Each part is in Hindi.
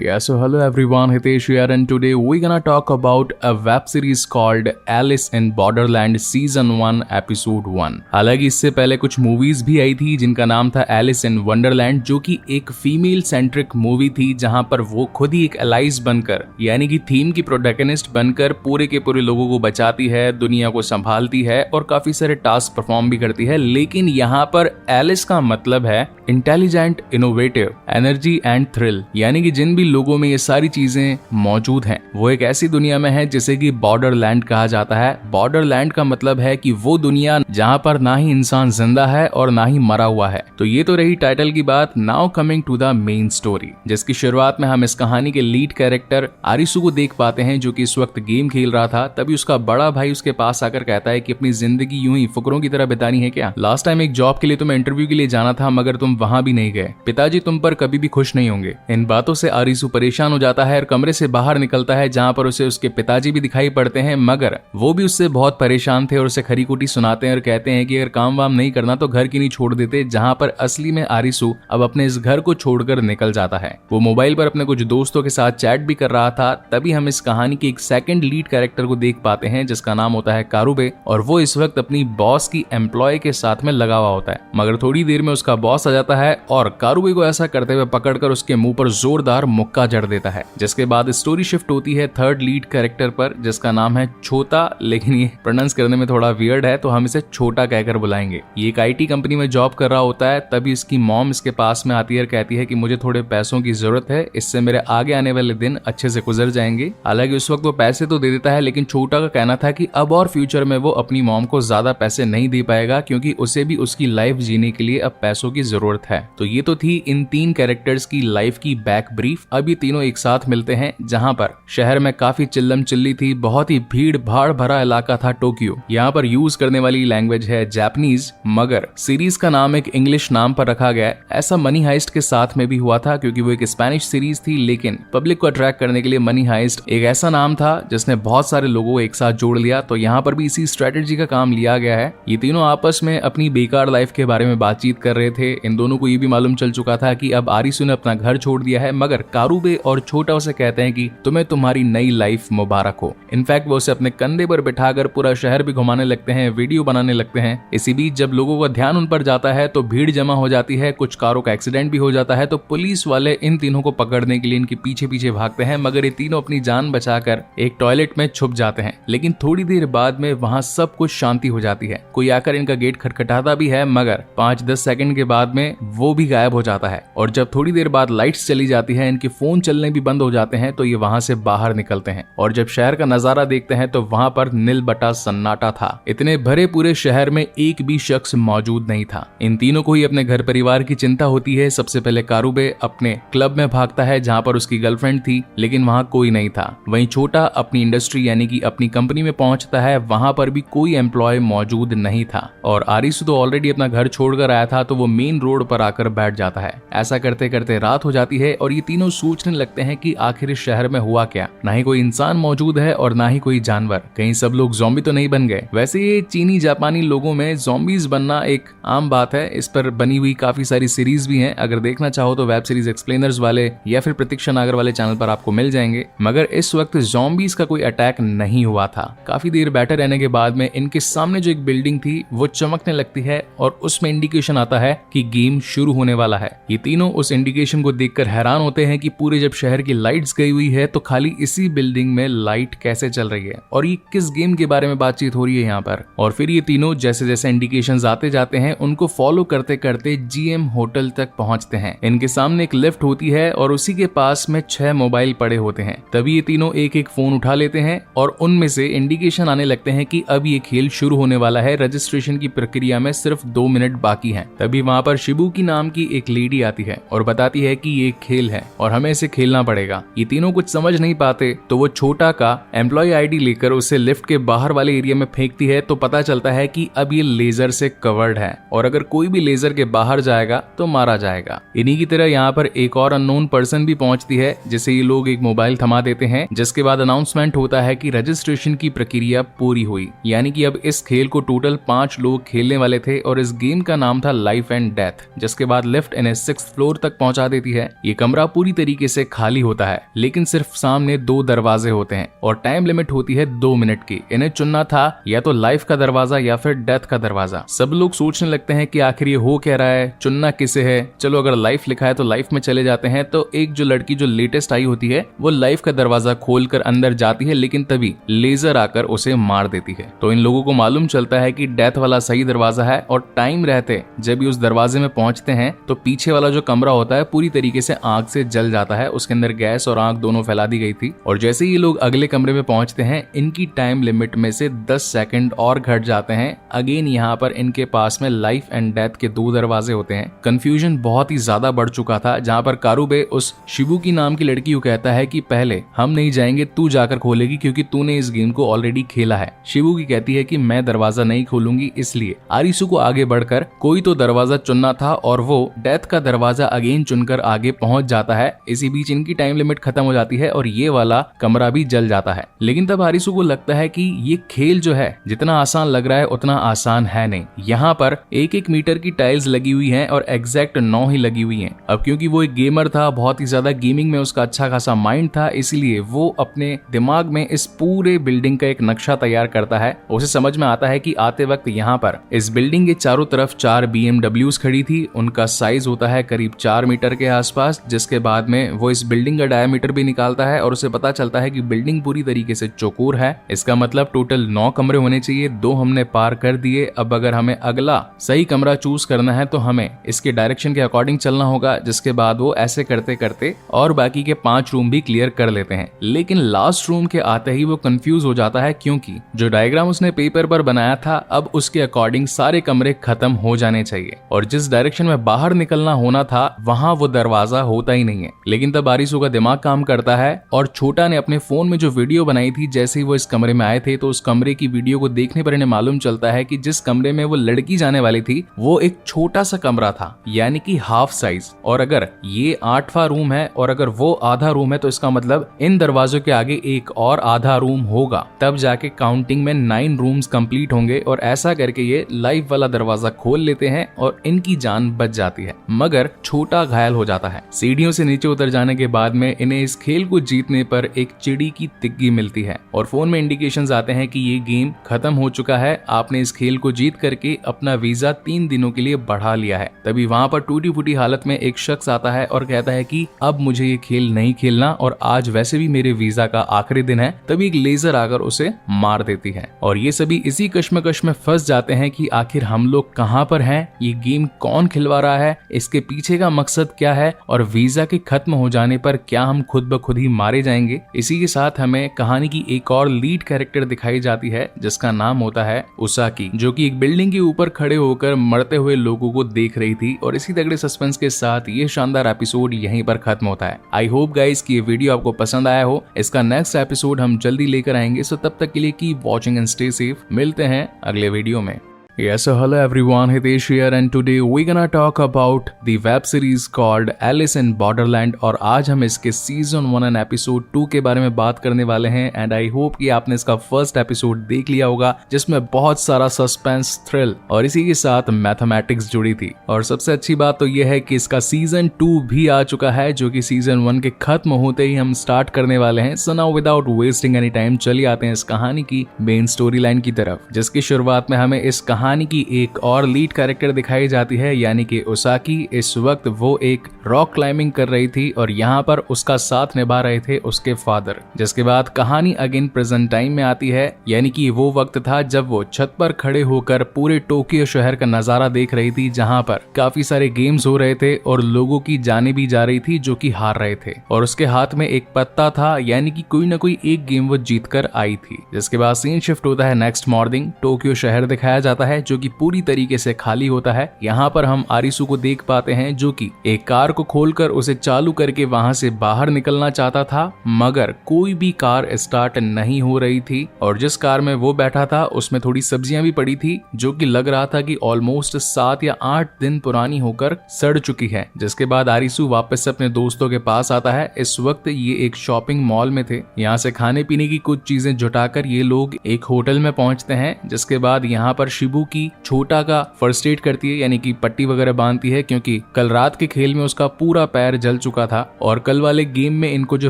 Yeah, so hello everyone, Hitesh here, and today we're gonna talk about a web series called Alice in Borderland Season 1 Episode 1। हालांकि इससे पहले कुछ मूवीज भी आई थी जिनका नाम था एलिस इन वंडरलैंड, जो कि एक फीमेल सेंट्रिक मूवी थी जहां पर वो खुद ही एक एलाइज बनकर यानी कि थीम की प्रोटैगनिस्ट बनकर पूरे के पूरे लोगों को बचाती है, दुनिया को संभालती है और काफी सारे टास्क परफॉर्म भी करती है। लेकिन यहाँ पर एलिस का मतलब है intelligent, innovative, energy and thrill, यानी कि जिन भी लोगों में ये सारी चीजें मौजूद हैं वो एक ऐसी दुनिया में है जिसे कि बॉर्डरलैंड कहा जाता है। बॉर्डरलैंड का मतलब है कि वो दुनिया जहां पर ना ही इंसान जिंदा है और ना ही मरा हुआ है। तो ये तो रही टाइटल की बात। Now coming to the main story, जिसकी शुरुआत में हम इस कहानी के लीड कैरेक्टर आरिसू को देख पाते हैं, जो कि इस वक्त गेम खेल रहा था। तभी उसका बड़ा भाई उसके पास आकर कहता है कि अपनी जिंदगी यूं ही फुकरों की तरह बितानी है क्या? लास्ट टाइम एक जॉब के लिए तुम्हें इंटरव्यू के लिए जाना था मगर तुम वहां भी नहीं गए। पिताजी तुम पर कभी भी खुश नहीं होंगे। इन बातों से आरिसू परेशान हो जाता है और कमरे से बाहर निकलता है, जहां पर उसे उसके पिताजी भी दिखाई पड़ते हैं, मगर वो भी उससे बहुत परेशान थे और उसे खरी खोटी सुनाते हैं और कहते हैं कि अगर काम वाम नहीं करना तो घर की नहीं छोड़ देते। जहां पर असली में आरिसू अब अपने इस घर को छोड़कर निकल जाता है। वो मोबाइल पर अपने कुछ दोस्तों के साथ चैट भी कर रहा था। तभी हम इस कहानी के एक सेकंड लीड कैरेक्टर को देख पाते हैं जिसका नाम होता है कारुबे, और वो इस वक्त अपनी बॉस की एम्प्लॉय के साथ में लगा हुआ होता है। मगर थोड़ी देर में उसका बॉस आ जाता है और कारुबे को ऐसा करते हुए पकड़कर उसके मुंह पर जोरदार मुक्का जड़ देता है। जिसके बाद स्टोरी शिफ्ट होती है थर्ड लीड कैरेक्टर पर जिसका नाम है छोटा, लेकिन ये प्रोनाउंस करने में थोड़ा वियर्ड है तो हम इसे छोटा कहकर बुलाएंगे। ये एक आईटी कंपनी में जॉब कर रहा होता है। तभी इसकी मॉम इसके पास में आती है और कहती है कि मुझे थोड़े पैसों की जरूरत है, इससे मेरे आगे आने वाले दिन अच्छे से गुजर जाएंगे। हालांकि उस वक्त वो पैसे तो दे देता है, लेकिन छोटा का कहना था कि अब और फ्यूचर में वो अपनी मॉम को ज्यादा पैसे नहीं दे पाएगा क्योंकि उसे भी उसकी लाइफ जीने के लिए अब पैसों की जरूरत है। तो ये तो थी इन तीन कैरेक्टर्स की लाइफ की बैक ब्रीफ। अब ये तीनों एक साथ मिलते हैं जहां पर शहर में काफी चिल्लम चिल्ली थी, बहुत ही भीड़ भाड़ भरा इलाका था टोक्यो। यहाँ पर यूज करने वाली लैंग्वेज है जापानीज, मगर सीरीज का नाम एक इंग्लिश नाम पर रखा गया है। ऐसा मनी हाइस्ट के साथ में भी हुआ था क्योंकि वो एक स्पेनिश सीरीज थी, लेकिन पब्लिक को अट्रैक्ट करने के लिए मनी हाइस्ट एक ऐसा नाम था जिसने बहुत सारे लोगों को एक साथ जोड़ लिया। तो यहाँ पर भी इसी स्ट्रेटेजी का काम लिया गया है। ये तीनों आपस में अपनी बेकार लाइफ के बारे में बातचीत कर रहे थे। इन दोनों को ये भी मालूम चल चुका था कि अब आरिसू ने अपना घर छोड़ दिया है, मगर कारुबे और छोटा उसे कहते हैं कि तुम्हें तुम्हारी नई लाइफ मुबारक हो। इनफैक्ट वो उसे अपने कंधे पर बिठाकर पूरा शहर भी घुमाने लगते हैं, वीडियो बनाने लगते हैं। इसी बीच जब लोगों का ध्यान उन पर जाता है तो भीड़ जमा हो जाती है, कुछ कारों का एक्सीडेंट भी हो जाता है। तो पुलिस वाले इन तीनों को पकड़ने के लिए इनके पीछे पीछे भागते हैं, मगर ये तीनों अपनी जान बचाकर एक टॉयलेट में छुप जाते हैं। लेकिन थोड़ी देर बाद में वहां सब कुछ शांति हो जाती है। कोई आकर इनका गेट खटखटाता भी है, मगर 5-10 सेकंड के बाद में वो भी गायब हो जाता है। और जब थोड़ी देर बाद लाइट्स चली जाती है, इनके फोन चलने भी बंद हो जाते हैं, तो ये वहां से बाहर निकलते हैं। और जब शहर का नजारा देखते हैं तो वहां पर नील बटा सन्नाटा था। इतने भरे पूरे शहर में एक भी शख्स मौजूद नहीं था। इन तीनों को ही अपने घर परिवार की चिंता होती है। सबसे पहले कारुबे अपने क्लब में भागता है जहां पर उसकी गर्लफ्रेंड थी, लेकिन वहां कोई नहीं था। वहीं छोटा अपनी इंडस्ट्री यानी कि अपनी कंपनी में पहुंचता है, वहां पर भी कोई एम्प्लॉय मौजूद नहीं था। और आरिसू तो ऑलरेडी अपना घर छोड़कर आया था, तो वो मेन रोड पर आकर बैठ जाता है। ऐसा करते करते रात हो जाती है और ये तीनों सोचने लगते हैं कि आखिर इस शहर में हुआ क्या। ना ही कोई इंसान मौजूद है और ना ही कोई जानवर। कहीं सब लोग ज़ॉम्बी तो नहीं बन गए। वैसे ये चीनी जापानी लोगों में ज़ॉम्बीज बनना एक आम बात है। इस पर बनी हुई काफी सारी सीरीज भी हैं। अगर देखना चाहो तो वेब सीरीज एक्सप्लेनर्स वाले या फिर प्रतीक्षा नागर वाले चैनल पर आपको मिल जाएंगे। मगर इस वक्त ज़ॉम्बीज का कोई अटैक नहीं हुआ था। काफी देर बैठे रहने के बाद में इनके सामने जो एक बिल्डिंग थी वो चमकने लगती है और उसमें इंडिकेशन आता है कि गेम शुरू होने वाला है। ये तीनों उस इंडिकेशन को देखकर हैरान होते हैं कि पूरे जब शहर की लाइट्स गई हुई है तो खाली इसी बिल्डिंग में लाइट कैसे चल रही है और ये किस गेम के बारे में बातचीत हो रही है यहाँ पर। और फिर ये तीनों जैसे जैसे इंडिकेशंस आते जाते हैं उनको फॉलो करते करते जीएम होटल तक पहुंचते हैं। इनके सामने एक लिफ्ट होती है और उसी के पास में 6 मोबाइल पड़े होते हैं। तभी ये तीनों एक एक फोन उठा लेते हैं और उनमें से इंडिकेशन आने लगते हैं कि अब ये खेल शुरू होने वाला है। रजिस्ट्रेशन की प्रक्रिया में सिर्फ 2 मिनट बाकी हैं। तभी वहां पर शिबुकी नाम की एक लेडी आती है और बताती है कि ये खेल है और हमें इसे खेलना पड़ेगा। ये तीनों कुछ समझ नहीं पाते तो वो छोटा का एम्प्लॉय आईडी लेकर उसे लिफ्ट के बाहर वाले एरिया में फेंकती है। तो पता चलता है कि अब ये लेजर से कवर्ड है और अगर कोई भी लेजर के बाहर जाएगा तो मारा जाएगा। इन्हीं की तरह यहाँ पर एक और अननोन पर्सन भी पहुंचती है जिसे ये लोग एक मोबाइल थमा देते हैं, जिसके बाद अनाउंसमेंट होता है कि रजिस्ट्रेशन की प्रक्रिया पूरी हुई। यानी कि अब इस खेल को टोटल 5 लोग खेलने वाले थे और इस गेम का नाम था लाइफ एंड डेथ। जिसके बाद लिफ्ट इन्हें 6th फ्लोर तक पहुंचा देती है। ये कमरा पूरी तरीके से खाली होता है, लेकिन सिर्फ सामने 2 दरवाजे होते हैं और टाइम लिमिट होती है 2 मिनट की। इन्हें चुनना था या तो लाइफ का दरवाजा या फिर डेथ का दरवाजा। सब लोग सोचने लगते हैं कि आखिर ये हो क्या रहा है, चुनना किसे है। चलो अगर लाइफ लिखा है तो लाइफ में चले जाते हैं। तो एक जो लड़की जो लेटेस्ट आई होती है वो लाइफ का दरवाजा खोलकर अंदर जाती है, लेकिन तभी लेजर आकर उसे मार देती है। तो इन लोगों को मालूम चलता है कि डेथ वाला सही दरवाजा है और टाइम रहते जब भी उस दरवाजे में पहुंचते हैं तो पीछे वाला जो कमरा होता है पूरी तरीके से आग से जल जाता है। उसके अंदर गैस और आग दोनों फैला दी गई थी। और जैसे ही ये लोग अगले कमरे में पहुंचते हैं, इनकी टाइम लिमिट में से 10 सेकंड और घट जाते हैं। अगेन यहाँ पर इनके पास में लाइफ एंड डेथ के 2 दरवाजे होते हैं। कंफ्यूजन बहुत ही ज्यादा बढ़ चुका था, जहाँ पर कारुबे उस शिबुकी नाम की लड़की को कहता है कि पहले हम नहीं जाएंगे, तू जाकर खोलेगी क्योंकि तूने इस गेम को ऑलरेडी खेला है। शिबुकी कहती है कि मैं दरवाजा नहीं खोलूंगी। इसलिए आरिसु को आगे बढ़कर कोई तो दरवाजा चुनना था और वो डेथ का दरवाजा अगेन चुनकर आगे पहुंच जाता है। इसी बीच इनकी टाइम लिमिट खत्म हो जाती है और ये वाला कमरा भी जल जाता है। लेकिन तब आरिसु को लगता है कि ये खेल जो है जितना आसान लग रहा है उतना आसान है नहीं। यहाँ पर 1-1 मीटर की टाइल्स लगी हुई हैं और एग्जैक्ट 9 ही लगी हुई हैं। अब क्योंकि वो एक गेमर था, बहुत ही ज्यादा गेमिंग में उसका अच्छा खासा माइंड था, इसलिए वो अपने दिमाग में इस पूरे बिल्डिंग का एक नक्शा तैयार करता है। उसे समझ में आता है कि आते वक्त यहाँ पर इस बिल्डिंग के चारों तरफ 4 BMWs खड़ी थी। उनका साइज होता है करीब 4 मीटर के आसपास। जिसके बाद में वो इस बिल्डिंग का डायमीटर भी निकालता है और उसे पता चलता है कि बिल्डिंग पूरी तरीके से चौकोर है। इसका मतलब टोटल 9 कमरे होने चाहिए, 2 हमने पार कर दिए। अब अगर हमें अगला सही कमरा चूज करना है तो हमें इसके डायरेक्शन के अकॉर्डिंग चलना होगा। जिसके बाद वो ऐसे करते करते और बाकी के 5 रूम भी क्लियर कर लेते हैं। लेकिन लास्ट रूम के आते ही वो कंफ्यूज हो जाता है, क्योंकि जो डायग्राम उसने पेपर पर बनाया था अब उसके अकॉर्डिंग सारे कमरे खत्म हो जाने चाहिए और जिस डायरेक्शन में बाहर निकलना होना था वहां वो दरवाजा होता ही नहीं है। लेकिन तब आरिसु का दिमाग काम करता है और छोटा ने अपने फोन में जो वीडियो बनाई थी जैसे ही वो इस कमरे में आए थे, तो उस कमरे की वीडियो को देखने पर इन्हें मालूम चलता है कि जिस कमरे में वो लड़की जाने वाली थी वो एक छोटा सा कमरा था, यानी कि हाफ साइज। और अगर ये 8वां रूम है और अगर वो आधा रूम है तो इसका मतलब इन दरवाजों के आगे एक और आधा रूम होगा, तब जाके काउंटिंग में 9 रूम्स कंप्लीट होंगे। और ऐसा करके ये लाइफ वाला दरवाजा खोल लेते हैं और इनकी जान बच जाती है, मगर छोटा घायल हो जाता है। सीढ़ियों से नीचे उतर जाने के बाद में इन्हें इस खेल को जीतने पर एक चिड़ी की तिग्गी मिलती है और फोन में इंडिकेशंस आते हैं कि ये गेम खत्म हो चुका है, आपने इस खेल को जीत करके अपना वीजा 3 दिनों के लिए बढ़ा लिया है। तभी वहां पर टूटी फूटी हालत में एक शख्स आता है और कहता है कि अब मुझे ये खेल नहीं खेलना और आज वैसे भी मेरे वीजा का आखिरी दिन है। तभी एक लेजर आकर उसे मार देती है और ये सभी इसी कश्मकश में फंस जाते हैं कि आखिर हम लोग कहां पर हैं, ये गेम कौन खिलवा रहा है, इसके पीछे का मकसद क्या है और वीजा के खत्म हो जाने पर क्या हम खुद ब खुद ही मारे जाएंगे। इसी के साथ हमें कहानी की एक और लीड कैरेक्टर दिखाई जाती है जिसका नाम होता है उसाकी, जो कि एक बिल्डिंग के ऊपर खड़े होकर मरते हुए लोगों को देख रही थी। और इसी तगड़े सस्पेंस के साथ ये शानदार एपिसोड यहीं पर खत्म होता है। आई होप गाइस कि ये वीडियो आपको पसंद आया हो। इसका नेक्स्ट एपिसोड हम जल्दी लेकर आएंगे, सो तब तक के लिए keep watching and stay safe. मिलते हैं अगले वीडियो में। Yes, so hello everyone, Hitesh here and today we're gonna talk about the web series called Alice in Borderland और आज हम इसके सीजन 1 एंड एपिसोड 2 के बारे में बात करने वाले हैं। एंड आई होप कि आपने इसका फर्स्ट एपिसोड देख लिया होगा जिसमें बहुत सारा सस्पेंस, थ्रिल और इसी के साथ मैथमेटिक्स जुड़ी थी। और सबसे अच्छी बात तो यह है कि इसका सीजन 2 भी आ चुका है जो कि सीजन 1 के खत्म होते ही हम स्टार्ट करने वाले हैं। So now without wasting any time चलिए आते हैं इस कहानी की मेन स्टोरी लाइन की तरफ, जिसकी शुरुआत में हमें इस कहानी की एक और लीड कैरेक्टर दिखाई जाती है, यानी कि उसाकी। इस वक्त वो एक रॉक क्लाइंबिंग कर रही थी और यहाँ पर उसका साथ निभा रहे थे उसके फादर। जिसके बाद कहानी अगेन प्रेजेंट टाइम में आती है, यानी कि वो वक्त था जब वो छत पर खड़े होकर पूरे टोक्यो शहर का नजारा देख रही थी, जहाँ पर काफी सारे गेम्स हो रहे थे और लोगों की जाने भी जा रही थी जो कि हार रहे थे। और उसके हाथ में एक पत्ता था, यानी कि कोई ना कोई एक गेम वो जीत कर आई थी। जिसके बाद सीन शिफ्ट होता है नेक्स्ट मॉर्निंग। टोक्यो शहर दिखाया जाता है जो कि पूरी तरीके से खाली होता है। यहाँ पर हम आरिसु को देख पाते हैं जो कि एक कार को खोलकर उसे चालू करके वहां से बाहर निकलना चाहता था, मगर कोई भी कार स्टार्ट नहीं हो रही थी। और जिस कार में वो बैठा था उसमें थोड़ी सब्जियां भी पड़ी थी जो कि लग रहा था कि ऑलमोस्ट 7 या 8 दिन पुरानी होकर सड़ चुकी है। जिसके बाद आरिसु वापस से अपने दोस्तों के पास आता है। इस वक्त ये एक शॉपिंग मॉल में थे। यहाँ से खाने पीने की कुछ चीजें जुटाकर ये लोग एक होटल में पहुंचते हैं। जिसके बाद यहाँ पर शिबू शिबुकी छोटा का फर्स्ट एड करती है, यानी कि पट्टी वगैरह बांधती है, क्योंकि कल रात के खेल में उसका पूरा पैर जल चुका था और कल वाले गेम में इनको जो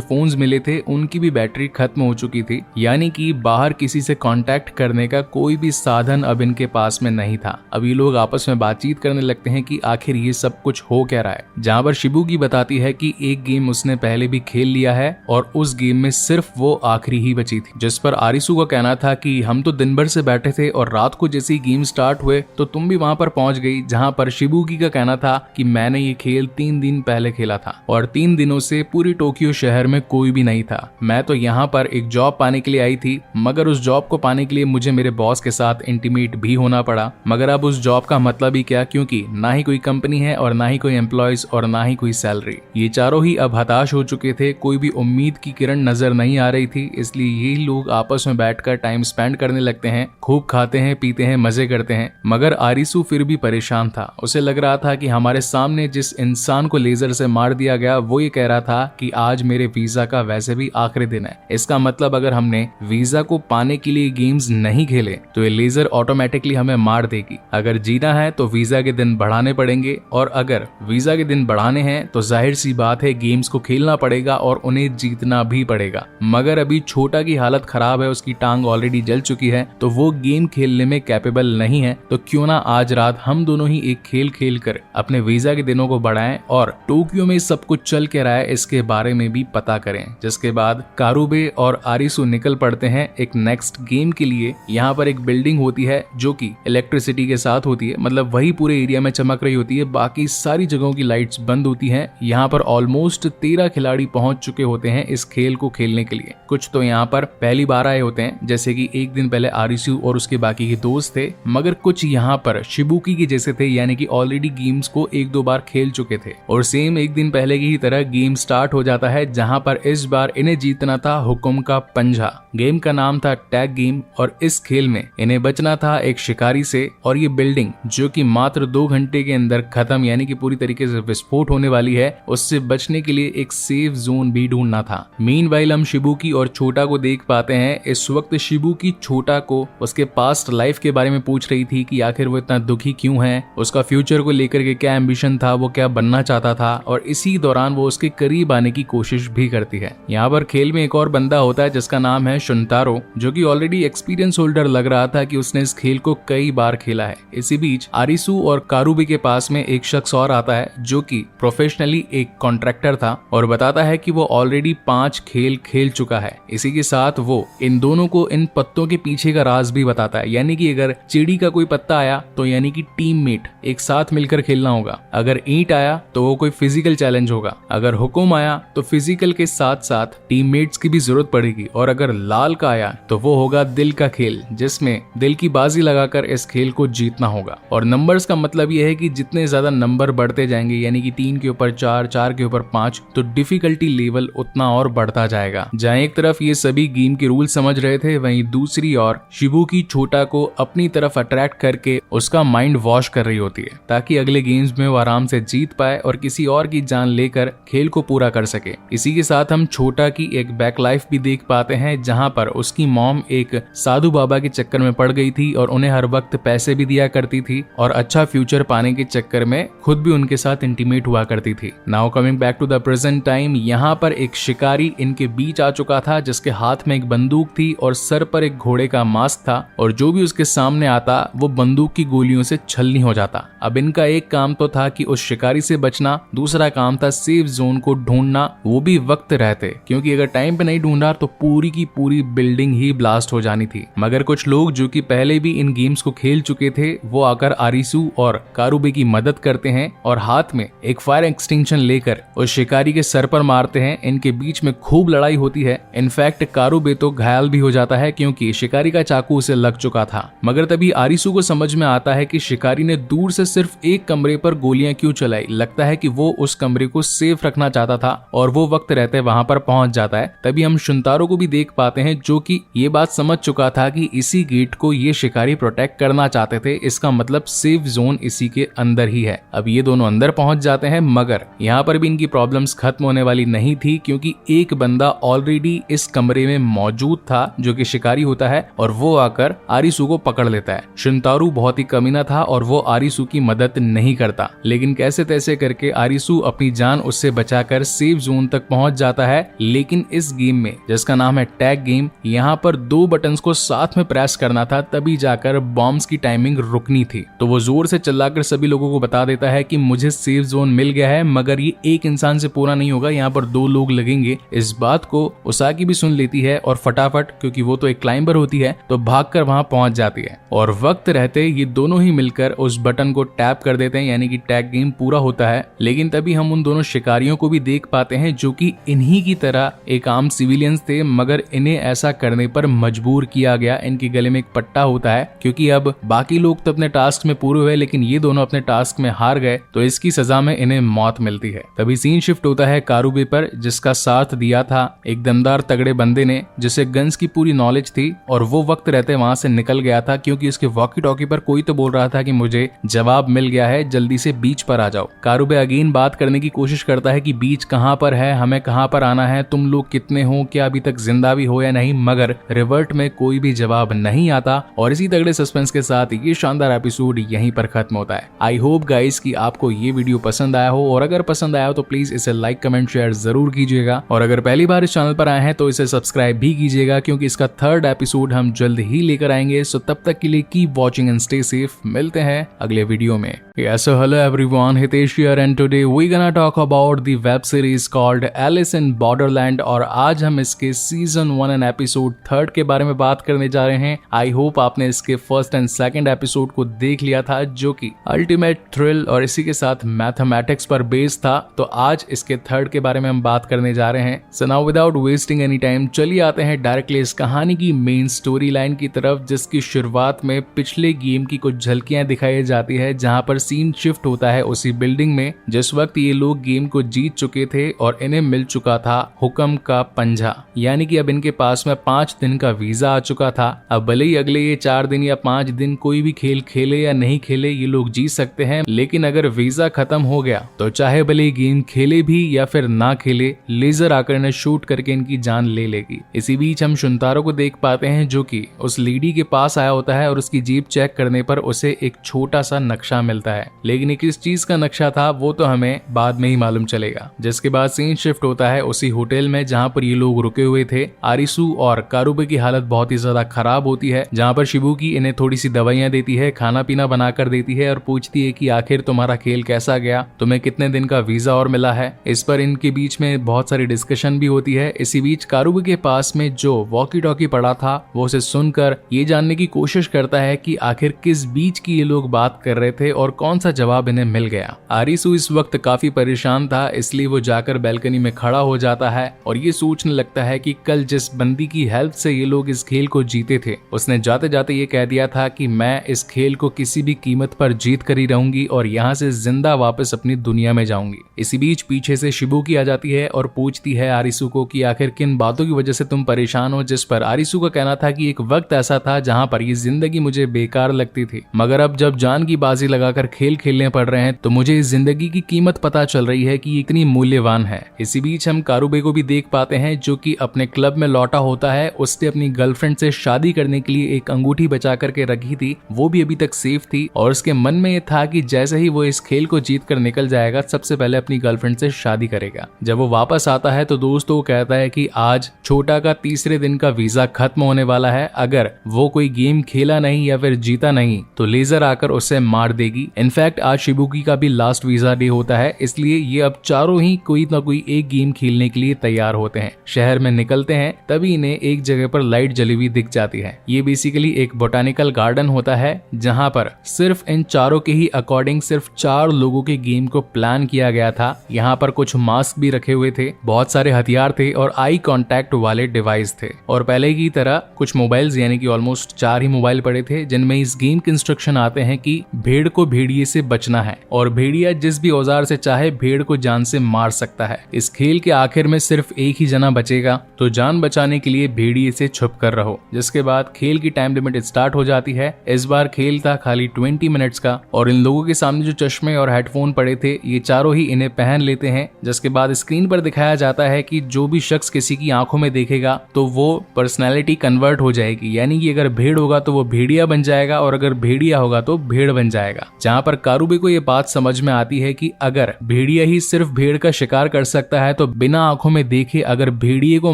फोन्स मिले थे उनकी भी बैटरी खत्म हो चुकी थी, यानी कि बाहर किसी से कांटेक्ट करने का कोई भी साधन अब इनके पास में नहीं था। अब ये लोग आपस में बातचीत करने लगते हैं कि आखिर ये सब कुछ हो क्या रहा है, जहां पर शिबुकी बताती है कि एक गेम उसने पहले भी खेल लिया है और उस गेम में सिर्फ वो आखिरी ही बची थी, जिस पर आरिसू का कहना था कि हम तो दिन भर से बैठे थे और रात को जैसे ही गेम स्टार्ट हुए तो तुम भी वहां पर पहुंच गई, जहां पर शिबुकी का कहना था कि मैंने ये खेल 3 दिन पहले खेला था और 3 दिनों से पूरी टोक्यो शहर में कोई भी नहीं था। मैं तो यहाँ पर एक जॉब पाने के लिए आई थी, मगर उस जॉब को पाने के लिए मुझे मेरे बॉस के साथ इंटीमेट भी होना पड़ा, मगर अब उस जॉब का मतलब ही क्या, क्योंकि ना ही कोई कंपनी है और ना ही कोई एम्प्लॉयज और ना ही कोई सैलरी। ये चारों ही अब हताश हो चुके थे, कोई भी उम्मीद की किरण नजर नहीं आ रही थी, इसलिए ये लोग आपस में बैठकर टाइम स्पेंड करने लगते हैं, खूब खाते हैं, पीते हैं, मजे करते हैं। मगर आरिसू फिर भी परेशान था, उसे लग रहा था कि हमारे सामने जिस इंसान को लेजर से मार दिया गया वो ये कह रहा था कि आज मेरे वीजा का वैसे भी आखिरी दिन है, इसका मतलब अगर हमने वीजा को पाने के लिए गेम्स नहीं खेले तो ये लेजर ऑटोमेटिकली हमें मार देगी। अगर जीना है तो वीजा के दिन बढ़ाने पड़ेंगे और अगर वीजा के दिन बढ़ाने हैं तो जाहिर सी बात है गेम्स को खेलना पड़ेगा और उन्हें जीतना भी पड़ेगा। मगर अभी छोटा की हालत खराब है, उसकी टांग ऑलरेडी जल चुकी है, तो वो गेम खेलने में कैपेबल नहीं है, तो क्यों ना आज रात हम दोनों ही एक खेल खेल कर अपने वीजा के दिनों को बढ़ाएं और टोक्यो में सब कुछ चल के रहा है इसके बारे में भी पता करें। जिसके बाद कारुबे और आरिसू निकल पड़ते हैं एक नेक्स्ट गेम के लिए। यहाँ पर एक बिल्डिंग होती है जो कि इलेक्ट्रिसिटी के साथ होती है, मतलब वही पूरे एरिया में चमक रही होती है, बाकी सारी जगहों की लाइट्स बंद होती हैं। यहाँ पर ऑलमोस्ट 13 खिलाड़ी पहुंच चुके होते हैं इस खेल को खेलने के लिए। कुछ तो यहाँ पर पहली बार आए होते हैं, जैसे कि एक दिन पहले आरिसू और उसके बाकी के दोस्त थे, मगर कुछ यहाँ पर शिबुकी के जैसे थे, यानी कि ऑलरेडी गेम्स को 1-2 बार खेल चुके थे। और सेम एक दिन पहले की ही तरह गेम स्टार्ट हो जाता है, जहाँ पर इस बार इन्हें जीतना था हुक्म का पंजा। गेम का नाम था टैग गेम और इस खेल में इन्हें बचना था एक शिकारी से, और ये बिल्डिंग जो कि मात्र 2 घंटे के अंदर खत्म, यानी कि पूरी तरीके से विस्फोट होने वाली है, उससे बचने के लिए एक सेफ जोन भी ढूंढना था। मीनवाइल हम शिबुकी और छोटा को देख पाते हैं। इस वक्त शिबुकी छोटा को उसके पास्ट लाइफ के बारे में पूछ रही थी कि आखिर वो इतना दुखी क्यों है, उसका फ्यूचर को लेकर के क्या एम्बिशन था, वो क्या बनना चाहता था, और इसी दौरान वो उसके करीब आने की कोशिश भी करती है। यहाँ पर खेल में एक और बंदा होता है जिसका नाम है शुंतारो, जो कि ऑलरेडी एक्सपीरियंस होल्डर लग रहा था कि उसने इस खेल को कई बार खेला है। इसी बीच आरिसू और कारुबे के पास में एक शख्स और आता है जो कि प्रोफेशनली एक कॉन्ट्रैक्टर था और बताता है कि वो ऑलरेडी 5 खेल खेल चुका है। इसी के साथ वो इन दोनों को इन पत्तों के पीछे का राज भी बताता है, यानी कि अगर चिड़ी का कोई पत्ता आया तो यानी कि टीममेट एक साथ मिलकर खेलना होगा, अगर ईंट आया तो वो कोई फिजिकल चैलेंज होगा, अगर हुक्म आया तो फिजिकल के साथ साथ टीममेट्स की भी जरूरत पड़ेगी, और अगर लाल का आया तो वो होगा दिल का खेल, जिसमें दिल की बाजी लगाकर इस खेल को जीतना होगा। और नंबर्स का मतलब ये है कि जितने ज्यादा नंबर बढ़ते जाएंगे, यानी कि 3 के ऊपर 4, 4 के ऊपर 5, तो डिफिकल्टी लेवल उतना और बढ़ता जाएगा। जहाँ एक तरफ ये सभी गेम के रूल समझ रहे थे, वहीं दूसरी ओर शिबुकी छोटा को अपनी तरफ अट्रैक्ट करके उसका माइंड वॉश कर रही होती है, ताकि अगले गेम्स में वो आराम से जीत पाए और किसी और की जान लेकर खेल को पूरा कर सके। इसी के साथ हम छोटा की एक बैक लाइफ भी देख पाते हैं, जहां पर उसकी मॉम एक साधु बाबा के चक्कर में पड़ गई थी और उन्हें हर वक्त पैसे भी दिया करती थी और अच्छा फ्यूचर पाने के चक्कर में खुद भी उनके साथ इंटीमेट हुआ करती थी। Now coming back to the present time, यहाँ पर एक शिकारी इनके बीच आ चुका था जिसके हाथ में एक बंदूक थी और सर पर एक घोड़े का मास्क था, और जो भी उसके सामने आता वो बंदूक की गोलियों से छलनी हो जाता। अब इनका एक काम तो था कि उस शिकारी से बचना, दूसरा काम था सेफ जोन को ढूंढना, वो भी वक्त रहते, क्योंकि अगर टाइम पे नहीं ढूंढा तो पूरी की पूरी बिल्डिंग ही ब्लास्ट हो जानी थी। मगर कुछ लोग जो कि पहले भी इन गेम्स को खेल चुके थे, वो आकर आरिसू और कारुबे की मदद करते हैं और हाथ में एक फायर एक्सटिंक्शन लेकर उस शिकारी के सर पर मारते हैं। इनके बीच में खूब लड़ाई होती है। इनफैक्ट कारुबे तो घायल भी हो जाता है क्योंकि शिकारी का चाकू उसे लग चुका था। मगर तभी आरिसू को समझ में आता है कि शिकारी ने दूर से सिर्फ एक कमरे पर गोलियां क्यों चलाई। लगता है कि वो उस कमरे को सेफ रखना चाहता था और वो वक्त रहते वहां पर पहुंच जाता है। तभी हम शुंतारो को भी देख पाते हैं जो कि ये बात समझ चुका था कि इसी गेट को ये शिकारी प्रोटेक्ट करना चाहते थे, इसका मतलब सेफ जोन इसी के अंदर ही है। अब ये दोनों अंदर पहुंच जाते हैं, मगर यहाँ पर भी इनकी प्रॉब्लम्स खत्म होने वाली नहीं थी, क्योंकि एक बंदा ऑलरेडी इस कमरे में मौजूद था जो कि शिकारी होता है और वो आकर आरिसू को पकड़ लेता है। है। शिनतारू बहुत ही कमीना था और वो आरिसू की मदद नहीं करता, लेकिन कैसे तैसे करके आरिसू अपनी जान उससे बचाकर सेफ जोन तक पहुंच जाता है। लेकिन इस गेम में, जिसका नाम है टैग गेम, यहाँ पर 2 बटन्स को साथ में प्रेस करना था, तभी जाकर बॉम्ब्स की टाइमिंग रुकनी थी। तो वो जोर से चिल्लाकर सभी लोगों को बता देता है कि मुझे सेफ जोन मिल गया है, मगर ये एक इंसान से पूरा नहीं होगा, यहाँ पर 2 लोग लगेंगे। इस बात को उसाकी भी सुन लेती है और फटाफट, क्योंकि वो तो एक क्लाइंबर होती है, तो भागकर वहां पहुंच जाती है और वक्त रहते ये दोनों ही मिलकर उस बटन को टैप कर देते हैं, यानी कि टैग गेम पूरा होता है। लेकिन तभी हम उन दोनों शिकारियों को भी देख पाते हैं जो कि इन्हीं की तरह एक आम सिविलियंस थे, मगर इन्हें ऐसा करने पर मजबूर किया गया। इनके गले में एक पट्टा होता है, क्योंकि अब बाकी लोग तो अपने टास्क में पूरे हुए, लेकिन ये दोनों अपने टास्क में हार गए, तो इसकी सजा में इन्हें मौत मिलती है। तभी सीन शिफ्ट होता है कारुबे पर, जिसका साथ दिया था एक दमदार तगड़े बंदे ने, जिसे गन्स की पूरी नॉलेज थी और वो वक्त रहते वहां से निकल गया था, क्योंकि उसके वॉकी टॉकी पर कोई तो बोल रहा था कि मुझे जवाब मिल गया है, जल्दी से बीच पर आ जाओ। कारुबे अगेन बात करने की कोशिश करता है कि बीच कहां पर है, हमें कहां पर आना है, तुम लोग कितने हो, क्या अभी तक जिंदा भी हो या नहीं, मगर रिवर्ट में कोई भी जवाब नहीं आता। और इसी तगड़े सस्पेंस के साथ ये शानदार एपिसोड यहीं पर खत्म होता है। आई होप गाइस कि आपको ये वीडियो पसंद आया हो, और अगर पसंद आया हो तो प्लीज इसे लाइक कमेंट शेयर जरूर कीजिएगा, और अगर पहली बार इस चैनल पर आए हैं तो इसे सब्सक्राइब भी कीजिएगा, क्योंकि इसका 3rd एपिसोड हम जल्द ही लेकर आएंगे। सो तब तक के लिए keep watching and stay safe. मिलते हैं अगले वीडियो में। Yes, so hello everyone, Hitesh here and today we gonna talk about the web series called Alice in Borderland, और आज हम इसके सीजन 1 एंड एपिसोड 3 के बारे में बात करने जा रहे हैं। आई होप आपने इसके 1st एंड 2nd एपिसोड को देख लिया था, जो कि अल्टीमेट थ्रिल और इसी के साथ मैथमेटिक्स पर बेस्ड था। तो आज इसके 3rd के बारे में हम बात करने जा रहे हैं। So now without wasting any time चलिए आते हैं डायरेक्टली इस कहानी की मेन स्टोरी लाइन की तरफ, जिसकी शुरुआत में पिछले गेम की कुछ झलकियां दिखाई जाती है, जहां पर सीन शिफ्ट होता है उसी बिल्डिंग में जिस वक्त ये लोग गेम को जीत चुके थे और इन्हें मिल चुका था हुक्म का पंजा, यानी कि अब इनके पास में 5 दिन का वीजा आ चुका था। अब भले ही अगले ये 4 दिन या 5 दिन कोई भी खेल खेले या नहीं खेले, ये लोग जीत सकते हैं, लेकिन अगर वीजा खत्म हो गया तो चाहे भले गेम खेले भी या फिर ना खेले, लेजर आकर इन्हें शूट करके इनकी जान ले लेगी। इसी बीच हम शुनतारो को देख पाते हैं, जो कि उस लेडी के पास आया होता है और उसकी जीप चेक करने पर उसे एक छोटा सा नक्शा मिलता है, लेकिन ये किस चीज का नक्शा था वो तो हमें बाद में ही मालूम चलेगा। जिसके बाद सीन शिफ्ट होता है उसी होटल में जहां पर ये लोग रुके हुए थे। आरिसू और कारुबे की हालत बहुत ही ज्यादा खराब होती है, जहां पर शिबुकी इन्हें थोड़ी सी दवाइयां देती है, खाना पीना बनाकर देती है और पूछती है कि आखिर तुम्हारा खेल कैसा गया, तुम्हें कितने दिन का वीजा और मिला है। इस पर इनके बीच में बहुत सारी डिस्कशन भी होती है। इसी बीच कारुबे के पास में जो वॉकी टॉकी पड़ा था वो उसे सुनकर ये जानने की कोशिश करता है कि आखिर किस बीच की ये लोग बात कर रहे थे और कौन सा जवाब इन्हें मिल गया। आरिसू इस वक्त काफी परेशान था, इसलिए वो जाकर बैल्कनी में खड़ा हो जाता है और ये सोचने लगता है कि कल जिस बंदी की हेल्प से ये लोग इस खेल को जीते थे, उसने जाते जाते ये कह दिया था कि मैं इस खेल को किसी भी कीमत पर जीत कर ही रहूंगी और यहाँ से जिंदा वापस अपनी दुनिया में जाऊंगी। इसी बीच पीछे से शिबुकी आ जाती है और पूछती है आरिसू को कि आखिर किन बातों की वजह से तुम परेशान हो, जिस पर आरिसू का कहना था कि एक वक्त ऐसा था जहाँ पर ये जिंदगी मुझे बेकार लगती थी, मगर अब जब जान की बाजी लगाकर खेल खेलने पड़ रहे हैं तो मुझे इस जिंदगी की कीमत पता चल रही है कि इतनी मूल्यवान है। इसी बीच हम कारुबे को भी देख पाते हैं, जो कि अपने क्लब में लौटा होता है। उसने अपनी गर्लफ्रेंड से शादी करने के लिए एक अंगूठी बचा करके रखी थी, वो भी अभी तक सेफ थी और उसके मन में ये था कि जैसे ही वो इस खेल को जीत कर निकल जाएगा, सबसे पहले अपनी गर्लफ्रेंड से शादी करेगा। जब वो वापस आता है तो दोस्तों वो कहता है कि आज छोटा का 3रे दिन का वीजा खत्म होने वाला है, अगर वो कोई गेम खेला नहीं या फिर जीता नहीं तो लेजर आकर उसे मार देगी। इनफैक्ट आज शिबुकी का भी लास्ट वीजा डे होता है, इसलिए ये अब चारों ही कोई ना कोई एक गेम खेलने के लिए तैयार होते हैं। शहर में निकलते हैं, तभी इन्हें एक जगह पर लाइट जली हुई दिख जाती है। ये बेसिकली एक बोटानिकल गार्डन होता है, जहां पर सिर्फ इन चारों के ही अकॉर्डिंग सिर्फ 4 लोगों के गेम को प्लान किया गया था। यहाँ पर कुछ मास्क भी रखे हुए थे, बहुत सारे हथियार थे और आई कॉन्टैक्ट वाले डिवाइस थे, और पहले की तरह कुछ मोबाइल्स, यानी कि ऑलमोस्ट 4 ही मोबाइल पड़े थे, जिनमें इस गेम के इंस्ट्रक्शन आते हैं कि भेड़ को भेड़िए से बचना है और भेड़िया जिस भी औजार से चाहे भेड़ को जान से मार सकता है। इस खेल के आखिर में सिर्फ एक ही जना बचेगा, तो जान बचाने के लिए भेड़िए से छुप कर रहो। जिसके बाद खेल की टाइम लिमिट स्टार्ट हो जाती है। इस बार खेल था खाली 20 मिनट्स का, और इन लोगों के सामने जो चश्मे और हेडफोन पड़े थे ये चारों ही इन्हें पहन लेते हैं। जिसके बाद स्क्रीन पर दिखाया जाता है कि जो भी शख्स किसी की आंखों में देखेगा तो वो पर्सनैलिटी कन्वर्ट हो जाएगी, यानी कि अगर भेड़ होगा तो वो भेड़िया भेड़िया बन जाएगा और अगर भेड़िया होगा तो भेड़ बन जाएगा। जहाँ पर कारुबे को ये बात समझ में आती है कि अगर भेड़िया ही सिर्फ भेड़ का शिकार कर सकता है तो बिना आंखों में देखे अगर भेड़िए को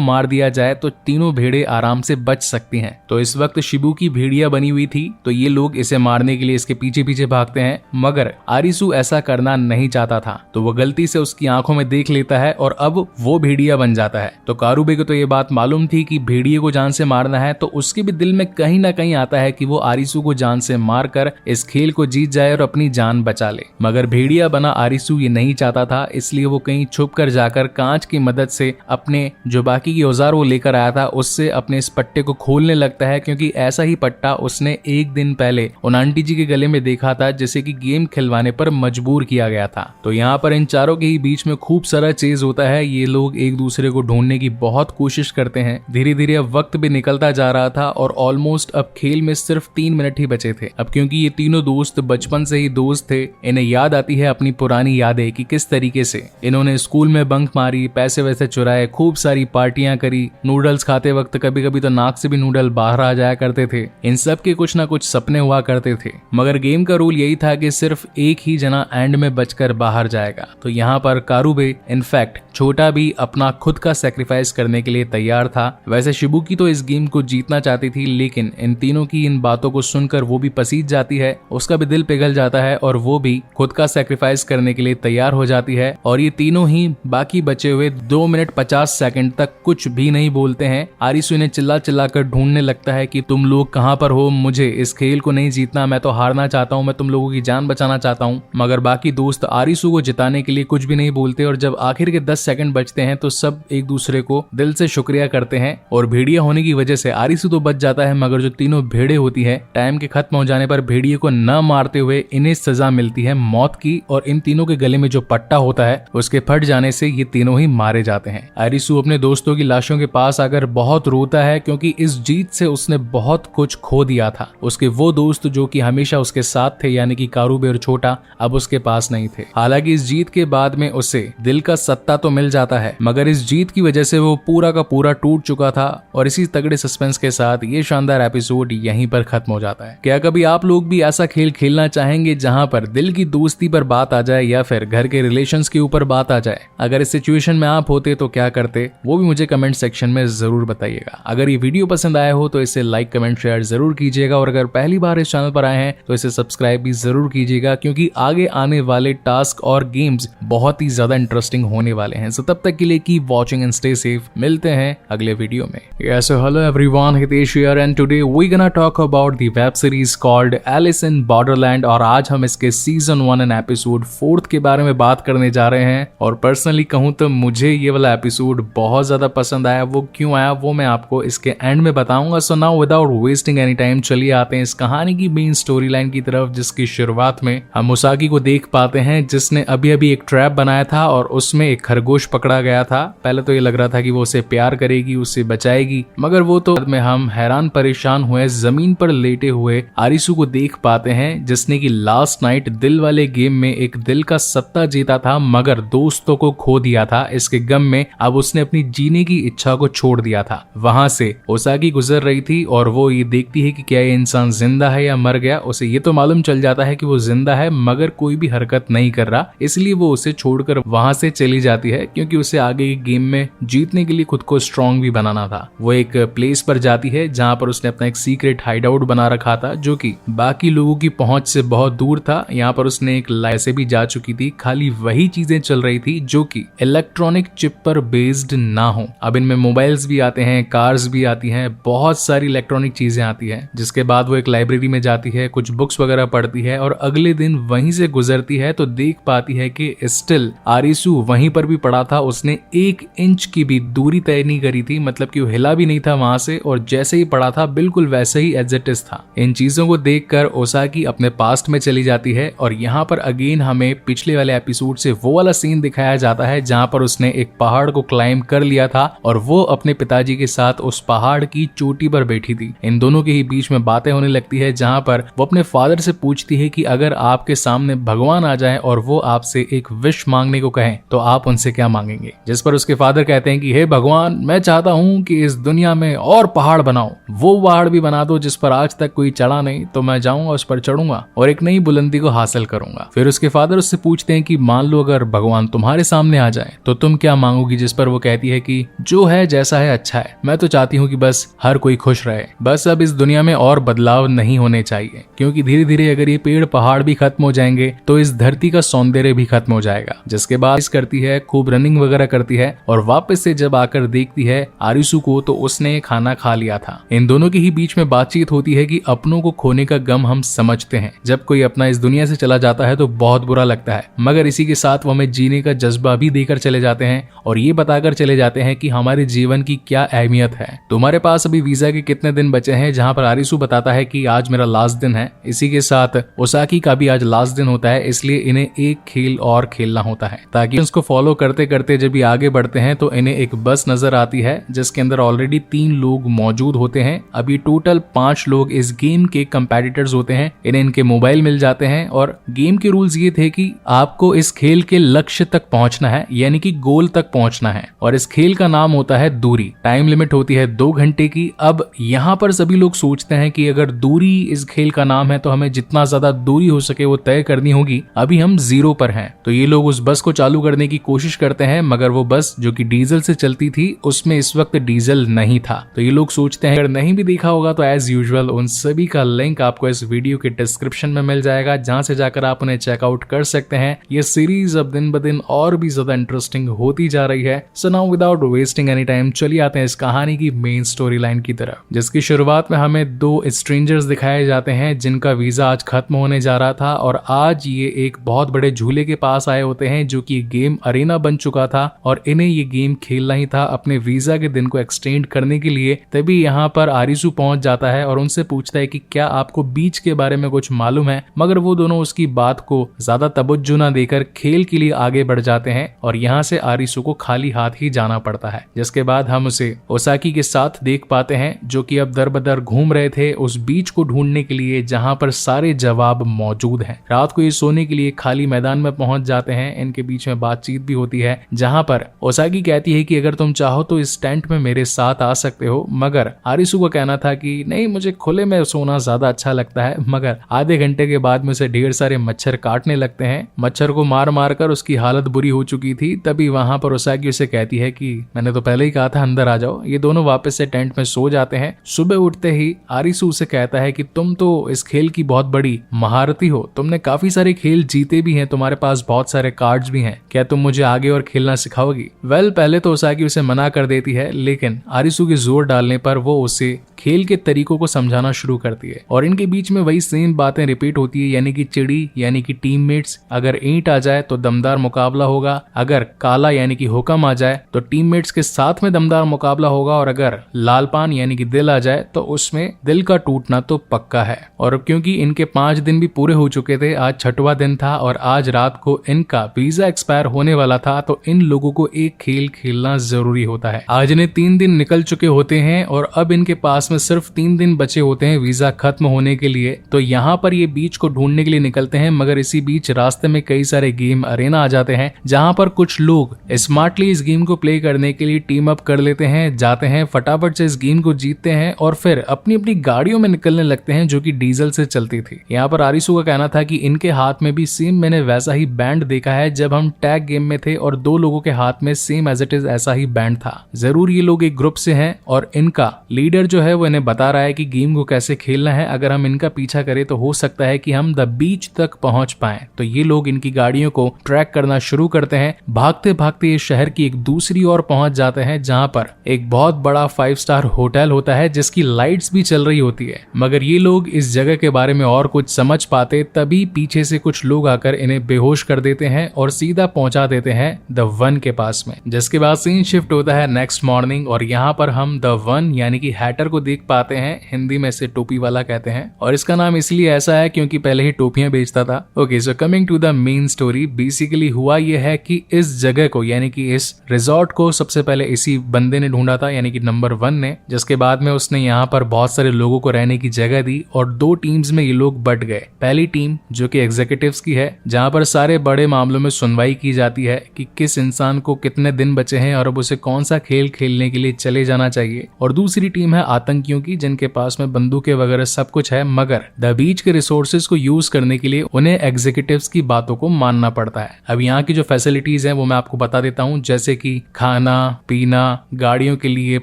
मार दिया जाए तो तीनों भेड़े आराम से बच सकती हैं। तो इस वक्त शिबू की भेड़िया बनी हुई थी तो ये लोग इसे मारने के लिए इसके पीछे पीछे भागते हैं, मगर आरिसू ऐसा करना नहीं चाहता था तो वो गलती से उसकी आंखों में देख लेता है और अब वो भेड़िया बन जाता है। तो कारुबे को तो ये बात मालूम थी कि भेड़िए को जान से मारना है, तो उसके भी दिल में कहीं ना कहीं आता है कि वो आरिसू को जान से मारकर इस खेल को जीत जाए और अपनी जान बचा ले। मगर भेड़िया बना आरिसू ये नहीं चाहता था, इसलिए वो कहीं छुप कर जाकर कांच की मदद से अपने जो बाकी की औजार वो लेकर आया था उससे अपने इस पट्टे को खोलने लगता है, क्योंकि ऐसा ही पट्टा उसने एक दिन पहले उन आंटी जी के गले में देखा था जिसे कि गेम खिलवाने पर मजबूर किया गया था। तो यहाँ पर इन चारों के ही बीच में खूब सारा चेज होता है। ये लोग एक दूसरे को ढूंढने की बहुत कोशिश करते हैं। धीरे धीरे अब वक्त भी निकलता जा रहा था और ऑलमोस्ट अब खेल में सिर्फ 3 मिनट ही बचे थे। अब क्योंकि ये तीनों दोस्त बचपन से ही दोस्त थे, इन्हें याद आती है अपनी पुरानी यादें कि किस तरीके से इन्होंने स्कूल में बंक मारी, पैसे वैसे चुराए, खूब सारी पार्टियां करी, नूडल्स खाते वक्त कभी कभी तो नाक से भी नूडल बाहर आ जाया करते थे। इन सब के कुछ ना कुछ सपने हुआ करते थे, मगर गेम का रूल यही था कि सिर्फ एक ही जना एंड में बचकर बाहर जाएगा। तो यहाँ पर कारुबे इनफैक्ट छोटा भी अपना खुद का सैक्रिफाइस करने के लिए तैयार था। वैसे शिबुकी तो इस गेम को जीतना चाहती थी, लेकिन इन तीनों की इन बातों को सुनकर वो भी पसीज जाती है, उसका भी दिल पिघल जाता है और वो भी खुद का सैक्रिफाइस करने के लिए तैयार हो जाती है। और ये तीनों ही बाकी बचे हुए 2 मिनट 50 सेकंड तक कुछ भी नहीं बोलते हैं। आरिसू इन्हें चिल्ला चिल्ला कर ढूंढने लगता है कि तुम लोग कहाँ पर हो, मुझे इस खेल को नहीं जीतना, मैं तो हारना चाहता हूँ, मैं तुम लोगों की जान बचाना चाहता हूँ। मगर बाकी दोस्त आरिसू को जिताने के लिए कुछ भी नहीं बोलते और जब आखिर के 10 सेकंड बचते हैं तो सब एक दूसरे को दिल से शुक्रिया करते हैं। और भेड़िया होने की वजह से आरिसू तो बच जाता है, मगर जो तीनों भेड़े होती है टाइम के खत्म हो जाने पर भेड़िए को न मारते हुए इन्हें सजा मिलती है मौत की, और इन तीनों के गले में जो पट्टा होता है उसके फट जाने से ये तीनों ही मारे जाते हैं। आरिसू अपने दोस्तों की लाशों के पास आकर बहुत रोता है, क्योंकि इस जीत से उसने बहुत कुछ खो दिया था। उसके वो दोस्त जो कि हमेशा उसके साथ थे, यानी कि कारुबे और छोटा, अब उसके पास नहीं थे। हालांकि इस जीत के बाद में उसे दिल का सत्ता तो मिल जाता है, मगर इस जीत की वजह से वो पूरा का पूरा टूट चुका था। और इसी तगड़े सस्पेंस के साथ ये शानदार एपिसोड यहीं पर खत्म हो जाता है। क्या कभी आप लोग भी ऐसा खेल खेलना चाहेंगे जहां पर दिल की दोस्ती पर बात आ जाए या फिर घर के रिलेशंस के ऊपर बात आ जाए? अगर इस सिचुएशन में आप होते तो क्या करते, वो भी मुझे कमेंट सेक्शन में जरूर बताइएगा। अगर ये वीडियो पसंद आया हो तो इसे लाइक कमेंट शेयर जरूर कीजिएगा, और अगर पहली बार इस चैनल पर आए हैं तो इसे सब्सक्राइब भी जरूर कीजिएगा, क्योंकि आगे आने वाले टास्क और गेम्स बहुत ही ज्यादा इंटरेस्टिंग होने वाले हैं। सो तब तक के लिए keep watching and stay safe. मिलते हैं अगले वीडियो में। Yes, so hello everyone, Hitesh here and today we're gonna talk about the web series called Alice in Borderland, और आज हम इसके सीजन 1 एंड एपिसोड 4 के बारे में बात करने जा रहे हैं। और पर्सनली कहूँ तो मुझे ये वाला एपिसोड बहुत ज्यादा पसंद आया। वो क्यों आया वो मैं आपको इसके एंड में बताऊंगा। So now without wasting any time चलिए आते हैं इस कहानी की मेन स्टोरी लाइन की तरफ, जिसकी शुरुआत में हम उसाकी को देख पाते हैं, जिसने अभी अभी एक ट्रैप बनाया था और उसमें एक खरगोश पकड़ा गया था। पहले तो ये लग रहा था कि वो उसे प्यार करेगी, उससे बचाएगी, मगर वो तो में हम हैरान परेशान हुए जमीन पर लेटे हुए आरिसू को देख पाते हैं, जिसने की लास्ट नाइट दिल वाले गेम में एक दिल का सत्ता जीता था, मगर दोस्तों को खो दिया था। इसके गम में अब उसने अपनी जीने की इच्छा को छोड़ दिया था। वहां से उसाकी गुजर रही थी और वो ये देखती है कि क्या ये इंसान जिंदा है या मर गया। उसे ये तो मालूम चल जाता है कि वो जिंदा है, मगर कोई भी हरकत नहीं कर रहा, इसलिए वो उसे छोड़कर वहां से चली जाती है, क्योंकि उसे आगे के गेम में जीतने के लिए खुद को स्ट्रॉन्ग भी बनाना था। वो एक प्लेस पर जाती है जहां पर उसने अपना एक सीक्रेट हाइड आउट बना रखा था, जो कि बाकी लोगों की पहुंच से बहुत दूर था। यहाँ पर उसने एक लाइट से भी जा चुकी थी, खाली वही चीजें चल रही थी जो कि इलेक्ट्रॉनिक चिप पर बेस्ड ना हो। अब इनमें मोबाइल्स भी आते हैं, कार्स भी आती हैं, बहुत सारी इलेक्ट्रॉनिक चीजें आती हैं। जिसके बाद वो एक लाइब्रेरी में जाती है, कुछ बुक्स वगैरह पढ़ती है, और अगले दिन वहीं से गुजरती है तो देख पाती है कि स्टिल आरिसू वहीं पर भी पड़ा था। उसने 1 इंच की भी दूरी तय नहीं करी थी, मतलब कि वो हिला भी नहीं था वहां से, और जैसे ही पड़ा था बिल्कुल वैसे ही एज इट इज था। इन चीजों को देखकर ओसाकी अपने पास्ट में चली जाती है, और यहाँ पर अगेन हमें पिछले वाले एपिसोड से वो वाला सीन दिखाया जाता है जहाँ पर उसने एक पहाड़ को क्लाइंब कर लिया था और वो अपने पिताजी के साथ उस पहाड़ की चोटी पर बैठी थी। इन दोनों के ही बीच में बातें होने लगती है, जहाँ पर वो अपने फादर से पूछती है कि अगर आपके सामने भगवान आ जाए और वो आपसे एक विश मांगने को कहें तो आप उनसे क्या मांगेंगे? जिस पर उसके फादर कहते हैं कि हे भगवान, मैं चाहता हूँ कि इस दुनिया में और पहाड़ बनाओ, वो पहाड़ भी बना दो जिस पर पर आज तक कोई चढ़ा नहीं, तो मैं जाऊंगा उस पर चढ़ूंगा और एक नई बुलंदी को हासिल करूंगा। फिर उसके फादर उससे पूछते हैं कि मान लो अगर भगवान तुम्हारे सामने आ जाए तो तुम क्या मांगोगी, जिस पर वो कहती है कि जो है जैसा है अच्छा है, मैं तो चाहती हूँ कि बस हर कोई खुश रहे, बस अब इस दुनिया में और बदलाव नहीं होने चाहिए, क्योंकि धीरे धीरे अगर ये पेड़ पहाड़ भी खत्म हो जाएंगे तो इस धरती का सौंदर्य भी खत्म हो जाएगा। जिसके बाद इस करती है, खूब रनिंग वगैरह करती है और वापस से जब आकर देखती है आरिसू को तो उसने खाना खा लिया था। इन दोनों के ही बीच में बातचीत होती है कि अपनों को खोने का गम हम समझते हैं, जब कोई अपना इस दुनिया से चला जाता है तो बहुत बुरा लगता है, मगर इसी के साथ वो हमें जीने का जज्बा भी देकर चले जाते हैं और ये बताकर चले जाते हैं कि हमारे जीवन की क्या अहमियत है। तुम्हारे पास अभी वीजा के कितने दिन बचे हैं, जहां पर आरिसू बताता है कि आज मेरा लास्ट दिन है। इसी के साथ ओसाकी का भी आज लास्ट दिन होता है, इसलिए इन्हें एक खेल और खेलना होता है, ताकि उसको फॉलो करते करते जब ये आगे बढ़ते हैं तो इन्हें एक बस नजर आती है जिसके अंदर ऑलरेडी 3 लोग मौजूद होते हैं। अभी टोटल 5 लोग इस गेम के कंपेटिटर्स होते हैं। इन्हें इनके मोबाइल मिल जाते हैं और गेम के रूल्स ये थे कि आपको इस खेल के लक्ष्य तक पहुंचना है, यानी कि गोल तक पहुंचना है, और इस खेल का नाम होता है दूरी। टाइम लिमिट होती है 2 घंटे की। अब यहाँ पर सभी लोग सोचते हैं कि अगर दूरी इस खेल का नाम है तो हमें जितना ज्यादा दूरी हो सके वो तय करनी होगी। अभी हम 0 पर हैं, तो ये लोग उस बस को चालू करने की कोशिश करते हैं, मगर वो बस जो कि डीजल से चलती थी उसमें इस वक्त डीजल नहीं था। तो ये लोग सोचते हैं अगर नहीं भी देखा होगा तो एज यूजुअल उन सभी का लिंक आपको इस वीडियो के डिस्क्रिप्शन में मिल जाएगा, जहां से जाकर आप उन्हें चेकआउट कर सकते हैं। ये सीरीज अब दिन ब दिन और भी ज्यादा इंटरेस्टिंग होती जा रही है। So now without wasting any time चलिए आते हैं इस कहानी की मेन स्टोरी लाइन की तरफ, जिसकी शुरुआत में हमें 2 स्ट्रेंजर्स दिखाए जाते हैं जिनका वीजा आज खत्म होने जा रहा था और आज ये एक बहुत बड़े झूले के पास आए होते हैं जो कि गेम अरेना बन चुका था और इन्हें ये गेम खेलना ही था अपने वीजा के दिन को एक्सटेंड करने के लिए। तभी यहाँ पर आरिसू पहुंच जाता है और उनसे पूछता है कि क्या आपको बीच के बारे में कुछ मालूम है, मगर वो दोनों उसकी बात को ज्यादा तवज्जो न देकर खेल के लिए आगे बढ़ जाते हैं और यहाँ से आरिसू को खाली हाथ ही जाना पड़ता है। जिसके बाद हम उसे ओसाकी के साथ देख पाते हैं जो कि अब दर बदर घूम रहे थे उस बीच को ढूंढने के लिए जहाँ पर सारे जवाब मौजूद हैं। रात को ये सोने के लिए खाली मैदान में पहुंच जाते हैं। इनके बीच में बातचीत भी होती है जहां पर ओसाकी कहती है कि अगर तुम चाहो तो इस टेंट में मेरे साथ आ सकते हो, मगर आरिसू को कहना था कि नहीं, मुझे खुले में सोना ज्यादा अच्छा लगता है। मगर आधे घंटे के बाद में उसे ढेर सारे मच्छर काटने लगते हैं। मच्छर को मार मार कर उसकी हालत बुरी हो चुकी थी। तभी वहां पर ओसाकी उसे कहती है कि मैंने तो पहले ही कहा था अंदर आ जाओ। ये दोनों वापस से टेंट में सो जाते हैं। सुबह उठते ही आरिसू उसे कहता है कि तुम तो इस खेल की बहुत बड़ी महारथी हो, तुमने काफी सारे खेल जीते भी हैं, तुम्हारे पास बहुत सारे कार्ड्स भी हैं, क्या तुम मुझे आगे और खेलना सिखाओगी? पहले तो ओसाकी उसे मना कर देती है, लेकिन आरिसू के जोर डालने पर वो उसे खेल के तरीकों को समझाना शुरू करती है और इनके बीच में वही सेम बातें रिपीट होती है, यानी कि चिड़ी यानी कि टीममेट्स, अगर ईंट आ जाए तो दमदार मुकाबला होगा, अगर काला यानी कि हुक्म आ जाए तो टीममेट्स के साथ में दमदार मुकाबला होगा, और अगर लालपान यानी कि दिल आ जाए तो उसमें दिल का टूटना तो पक्का है। और क्योंकि इनके 5 दिन भी पूरे हो चुके थे, आज 6वां दिन था और आज रात को इनका वीजा एक्सपायर होने वाला था, तो इन लोगों को एक खेल खेलना जरूरी होता है। आज इन्हें 3 दिन निकल चुके होते हैं और अब इनके पास में सिर्फ 3 दिन बचे होते हैं वीजा खत्म होने के लिए। तो यहाँ पर ये बीच को ढूंढने के लिए निकलते हैं, मगर इसी बीच रास्ते में कई सारे गेम अरेना आ जाते हैं जहाँ पर कुछ लोग स्मार्टली इस गेम को प्ले करने के लिए टीम अप कर लेते हैं, जाते हैं फटाफट से इस गेम को जीतते हैं और फिर अपनी अपनी गाड़ियों में निकलने लगते हैं जो कि डीजल से चलती थी। यहाँ पर आरिसू का कहना था कि इनके हाथ में भी सेम मैंने वैसा ही बैंड देखा है जब हम टैग गेम में थे और 2 लोगों के हाथ में सेम एज इट इज ऐसा ही बैंड था। जरूर ये लोग एक ग्रुप से हैं और इनका लीडर जो है वो इन्हें बता रहा है कि गेम को कैसे खेलना है। अगर हम इनका पीछा करें तो हो सकता है कि हम द बीच तक पहुंच पाएं। तो ये लोग इनकी गाड़ियों को ट्रैक करना शुरू करते हैं। भागते भागते ये शहर की एक दूसरी ओर पहुंच जाते हैं जहां पर एक बहुत बड़ा 5 स्टार होटल होता है जिसकी लाइट्स भी चल रही होती है। मगर ये लोग इस जगह के बारे में और कुछ समझ पाते तभी पीछे से कुछ लोग आकर इन्हें बेहोश कर देते हैं और सीधा पहुंचा देते हैं द वन के पास में। जिसके बाद सीन शिफ्ट होता है नेक्स्ट मॉर्निंग और यहाँ पर हम द वन यानी कि हैटर को देख पाते हैं। हिंदी में इसे टोपी वाला कहते हैं और इसका नाम इसलिए ऐसा है क्योंकि पहले ही टोपियां बेचता था। Okay, so coming to the main story, basically हुआ यह है कि इस जगह को यानी कि इस रिजॉर्ट को सबसे पहले इसी बंदे ने ढूंढा था, यानी कि नंबर 1 ने, जिसके बाद में उसने यहाँ पर बहुत सारे लोगों को रहने की जगह दी और 2 टीम्स में ये लोग बट गए। पहली टीम जो कि एग्जीक्यूटिव्स की है, जहाँ पर सारे बड़े मामलों में सुनवाई की जाती है कि किस इंसान को कितने दिन बचे हैं और अब उसे कौन सा खेल खेलने के लिए चले जाना चाहिए, और दूसरी टीम है आतंक आतंकियों की जिनके पास में बंदूकें वगैरह सब कुछ है, मगर द बीच के रिसोर्सेज को यूज करने के लिए उन्हें एग्जीक्यूटिव्स की बातों को मानना पड़ता है। अब यहाँ की जो फैसिलिटीज हैं वो मैं आपको बता देता हूँ, जैसे कि खाना पीना, गाड़ियों के लिए